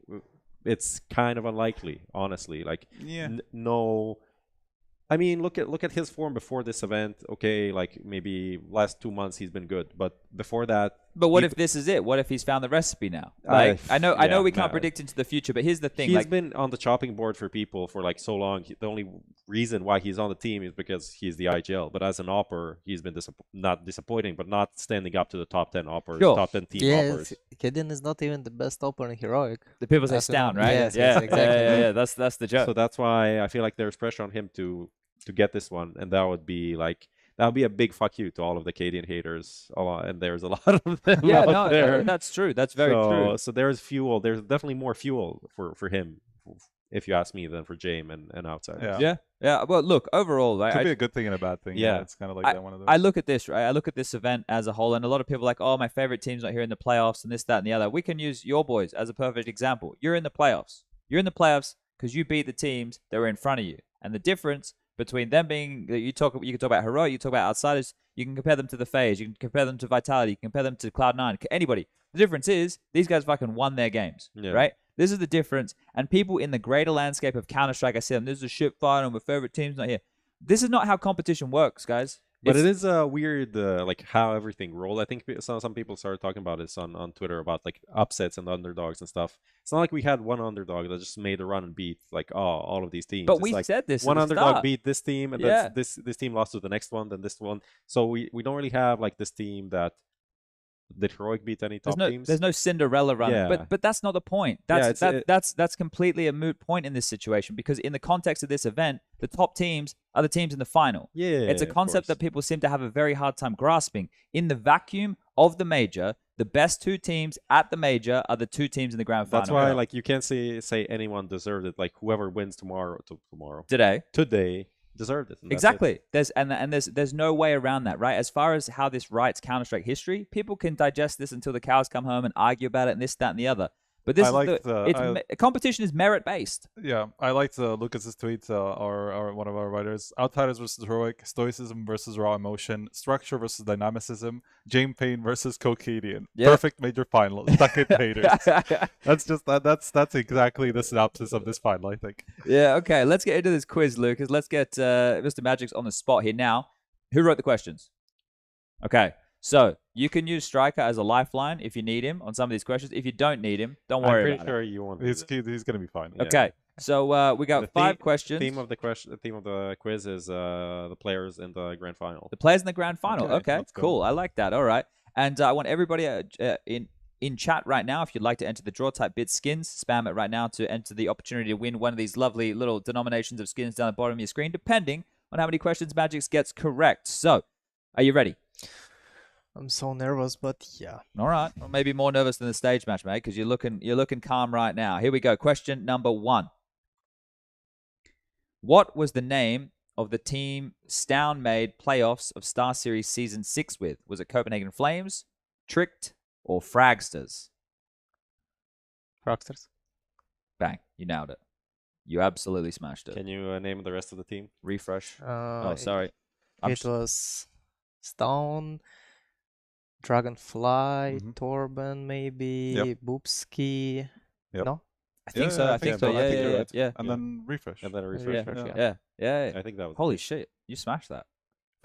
it's kind of unlikely, honestly. Like, Yeah. no. I mean, look at his form before this event. Okay, like maybe last 2 months he's been good, but before that. But what he- if this is it? What if he's found the recipe now? Like, I know we can't nah. predict into the future, but here's the thing. He's Like, been on the chopping board for people for like so long. The only reason why he's on the team is because he's the IGL. But as an opper, he's been not disappointing, but not standing up to the top 10 oppers, Sure. top 10 team Yeah, oppers. Kedin is not even the best opponent in Heroic. the people say That's Stown, an- right? yes, yeah, exactly. yeah. That's the joke. So that's why I feel like there's pressure on him to get this one, and that would be a big fuck you to all of the Cadian haters. And there's a lot of them yeah, out no, there. that's true. That's very true. So there's fuel. There's definitely more fuel for him, if you ask me, than for Jame and Outsiders. Yeah. Yeah. Well, look, overall, Could I, be a good thing and a bad thing. Yeah. It's kind of like that one of those. I look at this, right? I look at this event as a whole, and a lot of people are like, oh, my favorite team's not here in the playoffs and this, that, and the other. We can use your boys as a perfect example. You're in the playoffs. because you beat the teams that were in front of you. And the difference between them being, you can talk about Heroic, you talk about Outsiders, you can compare them to the FaZe, you can compare them to Vitality, you can compare them to Cloud9, anybody. The difference is these guys fucking won their games, right? This is the difference. And people in the greater landscape of Counter-Strike, I see them, this is a shit fight and my favorite team's not here. This is not how competition works, guys. But it is weird, like how everything rolled. I think some people started talking about this on Twitter about like upsets and underdogs and stuff. It's not like we had one underdog that just made a run and beat like all of these teams. But it's we like said this. One at the underdog start. beat this team, and then this team lost to the next one, then this one. So we don't really have like this team that did Heroic beat any top teams. There's no Cinderella run. Yeah. But that's not the point. That's completely a moot point in this situation, because in the context of this event, the top teams are the teams in the final. Yeah, it's a concept that people seem to have a very hard time grasping. In the vacuum of the major, the best two teams at the major are the two teams in the grand final. That's why like you can't say anyone deserved it. Like whoever wins tomorrow today deserved it. Exactly. There's no way around that, right? As far as how this writes Counter-Strike history, people can digest this until the cows come home and argue about it and this, that, and the other. But this competition is merit-based. Yeah, I liked Lucas's tweet, or one of our writers. Outsiders versus Heroic, Stoicism versus Raw Emotion, Structure versus Dynamicism, Jame Payne versus Cocadian. Yep. Perfect major final. Stuck in haters. That's exactly the synopsis of this final, I think. Yeah, okay. Let's get into this quiz, Lucas. Let's get Mr. magixx on the spot here now. Who wrote the questions? Okay. So you can use Striker as a lifeline if you need him on some of these questions. If you don't need him, don't worry about sure it. You want. He's going to be fine. Yeah. Okay, so we got five questions. The theme of the quiz is the players in the grand final. The players in the grand final. Okay, let's go. cool. I like that. All right, and I want everybody in chat right now. If you'd like to enter the draw, type Bitskins. Spam it right now to enter the opportunity to win one of these lovely little denominations of skins down the bottom of your screen, depending on how many questions magixx gets correct. So, are you ready? I'm so nervous, but yeah. All right. Well, maybe more nervous than the stage match, mate, because you're looking calm right now. Here we go. Question number 1. What was the name of the team Stown made playoffs of Star Series Season 6 with? Was it Copenhagen Flames, Tricked, or Fragsters? Fragsters. Bang. You nailed it. You absolutely smashed it. Can you name the rest of the team? Refresh. Oh, sorry. It was Stone, Dragonfly, Torben, maybe Boopski. Yep. No? I think so. I think so. Yeah. And then refresh. And then a refresh. Yeah. I think that was. Holy shit. You smashed that.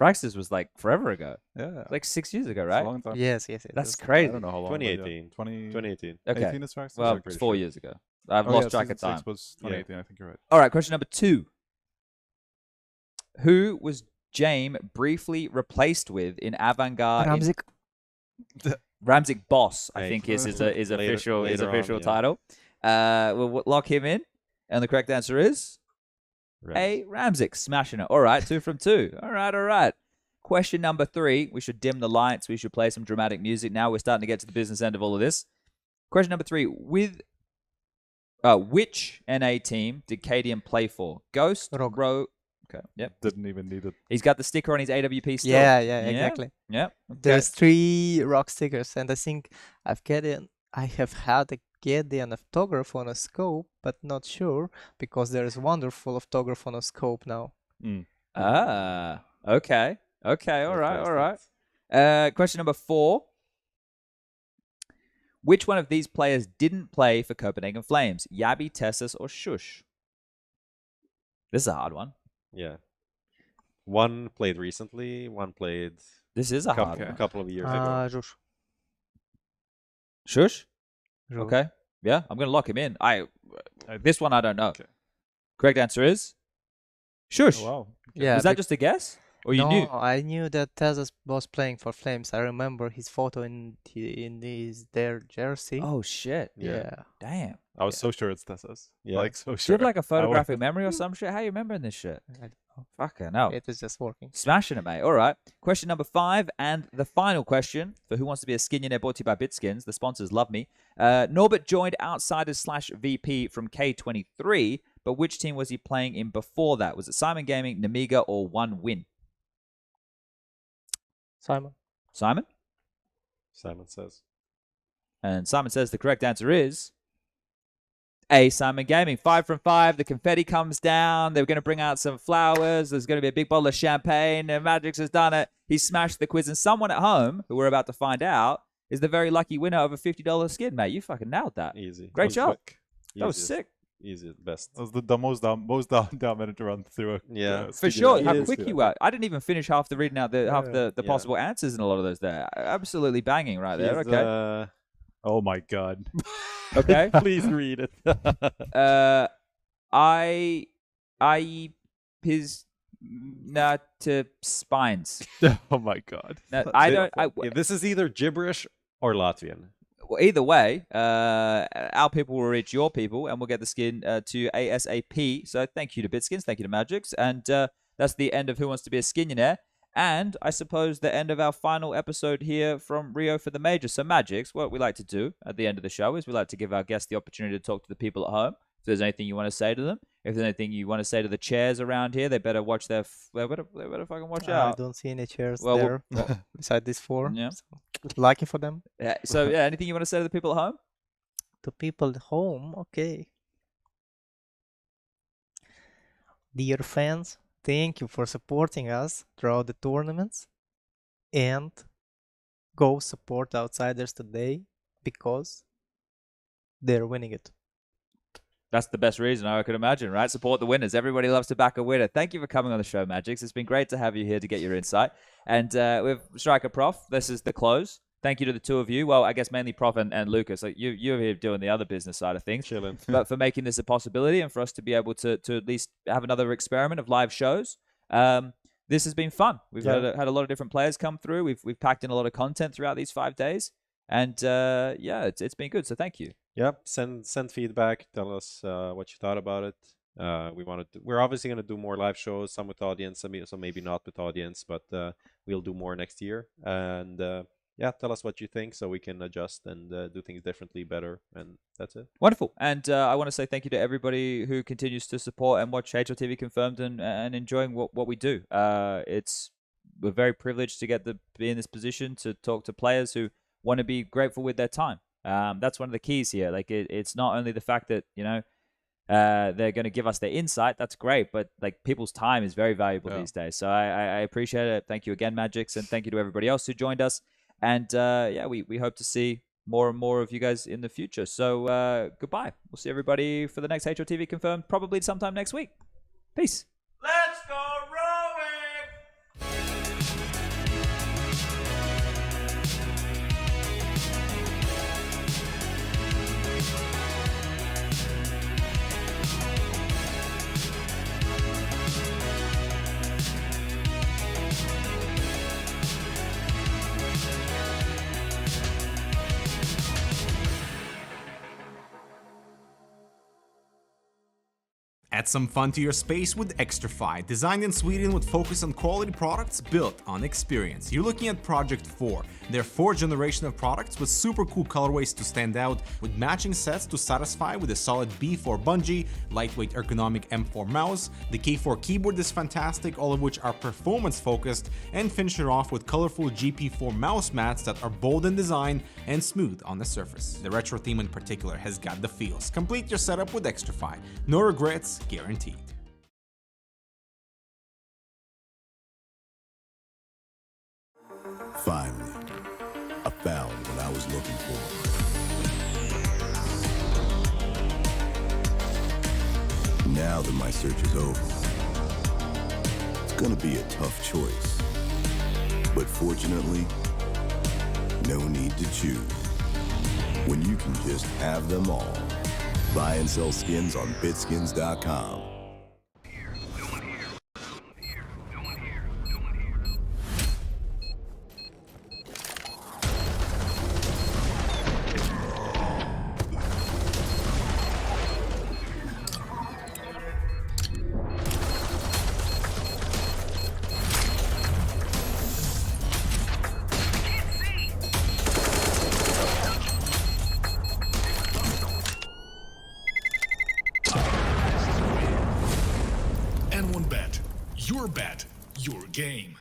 Fragsters was like forever ago. Yeah. Like 6 years ago, It's right? a long time. Yes. That's I crazy. don't know how long. 2018. 2018 2018. Okay. is Fragsters? Well, I'm pretty it's 4 sure. years ago. I've Oh, lost yeah, track of season time. 6 was 2018. I think you're right. All right, question number 2. Who was Jame briefly replaced with in Avantgarde? Ramzik Boss, I think is official later on, title. We'll lock him in, and the correct answer is Ramzik, smashing it. All right, 2 from 2. All right. Question number 3. We should dim the lights. We should play some dramatic music. Now we're starting to get to the business end of all of this. Question number 3. Which NA team did KDM play for? Ghost, Rogue. Okay. Yep. Didn't even need it. He's got the sticker on his AWP still. Yeah, exactly. Yeah. Okay. There's 3 rock stickers, and I think I have had a Gideon autograph on a scope, but not sure because there is wonderful autograph on a scope now. Okay. All right. Question number 4. Which one of these players didn't play for Copenhagen Flames? Yabi, Tessus, or Shush? This is a hard one. Yeah. One played recently. One played. This is a hard a one. couple of years ago. Josh. Shush? Okay. Yeah, I'm going to lock him in. This one I don't know. Okay. Correct answer is Shush. Oh, wow. Yeah. Was that just a guess? Or you knew? I knew that Tessus was playing for Flames. I remember his photo in their jersey. Oh, shit. Yeah. Damn. I was so sure it's Tessus. Yeah. Like, so Do you sure. have like a photographic memory or some shit? How are you remembering this shit? I don't know. Fucking hell. It was just working. Smashing it, mate. All right. Question number 5 and the final question for Who Wants to Be a Skinionaire brought to you by Bitskins. The sponsors love me. Norbert joined Outsiders/VP from K23, but which team was he playing in before that? Was it Simon Gaming, Namiga, or One Win? Simon. Simon? Simon says. And Simon says the correct answer is A Simon Gaming. 5 from 5. The confetti comes down. They're going to bring out some flowers. There's going to be a big bottle of champagne. And magixx has done it. He smashed the quiz. And someone at home, who we're about to find out, is the very lucky winner of a $50 skin, mate. You fucking nailed that. Easy. Great job. Quick. That was sick. Easy, best. That was the most dominant to run through. For sure. It How is quick good. you were. I didn't even finish half the reading out the Yeah. possible answers in a lot of those there. Absolutely banging right there. Okay. Oh my god. Okay. Please read it. His not to spines. Oh my god. No, This is either gibberish or Latvian. Well, either way, our people will reach your people, and we'll get the skin to ASAP. So thank you to Bitskins, thank you to magixx, and that's the end of Who Wants to Be a Skinionaire, and I suppose the end of our final episode here from Rio for the Major. So magixx, what we like to do at the end of the show is we like to give our guests the opportunity to talk to the people at home. If there's anything you want to say to them, if there's anything you want to say to the chairs around here, they better watch they better fucking watch I out. don't see any chairs Well, there beside these 4. Yeah. So, lucky for them. Yeah. So yeah, anything you want to say to the people at home? To people at home, okay. Dear fans, thank you for supporting us throughout the tournaments, and go support Outsiders today because they're winning it. That's the best reason I could imagine, right? Support the winners. Everybody loves to back a winner. Thank you for coming on the show, magixx. It's been great to have you here to get your insight. And with Striker Prof, this is the close. Thank you to the two of you. Well, I guess mainly Prof and Lucas. Like you're here doing the other business side of things. Chilling. But for making this a possibility and for us to be able to at least have another experiment of live shows. This has been fun. We've had a lot of different players come through. We've packed in a lot of content throughout these 5 days. And it's been good. So thank you. Yep. Send feedback. Tell us what you thought about it. We're obviously gonna do more live shows, some with audience, some maybe not with audience, but we'll do more next year. And tell us what you think so we can adjust and do things differently, better, and that's it. Wonderful. And I want to say thank you to everybody who continues to support and watch HLTV Confirmed and enjoying what we do. We're very privileged to be in this position to talk to players who want to be grateful with their time. That's one of the keys here. Like it's not only the fact that they're going to give us their insight. That's great, but like people's time is very valuable these days. So I appreciate it. Thank you again, magixx, and thank you to everybody else who joined us. And we hope to see more and more of you guys in the future. So goodbye. We'll see everybody for the next HLTV Confirmed, probably sometime next week. Peace. Let's go rowing! Add some fun to your space with Xtrfy, designed in Sweden with focus on quality products built on experience. You're looking at Project 4, their 4th generation of products with super cool colorways to stand out, with matching sets to satisfy with a solid B4 bungee, lightweight ergonomic M4 mouse, the K4 keyboard is fantastic, all of which are performance focused, and finish it off with colorful GP4 mouse mats that are bold in design and smooth on the surface. The retro theme in particular has got the feels. Complete your setup with Xtrfy. No regrets, guaranteed. Finally, I found what I was looking for. Now that my search is over, it's gonna be a tough choice. But fortunately, no need to choose. When you can just have them all. Buy and sell skins on Bitskins.com. N1 Bet. Your bet, your game.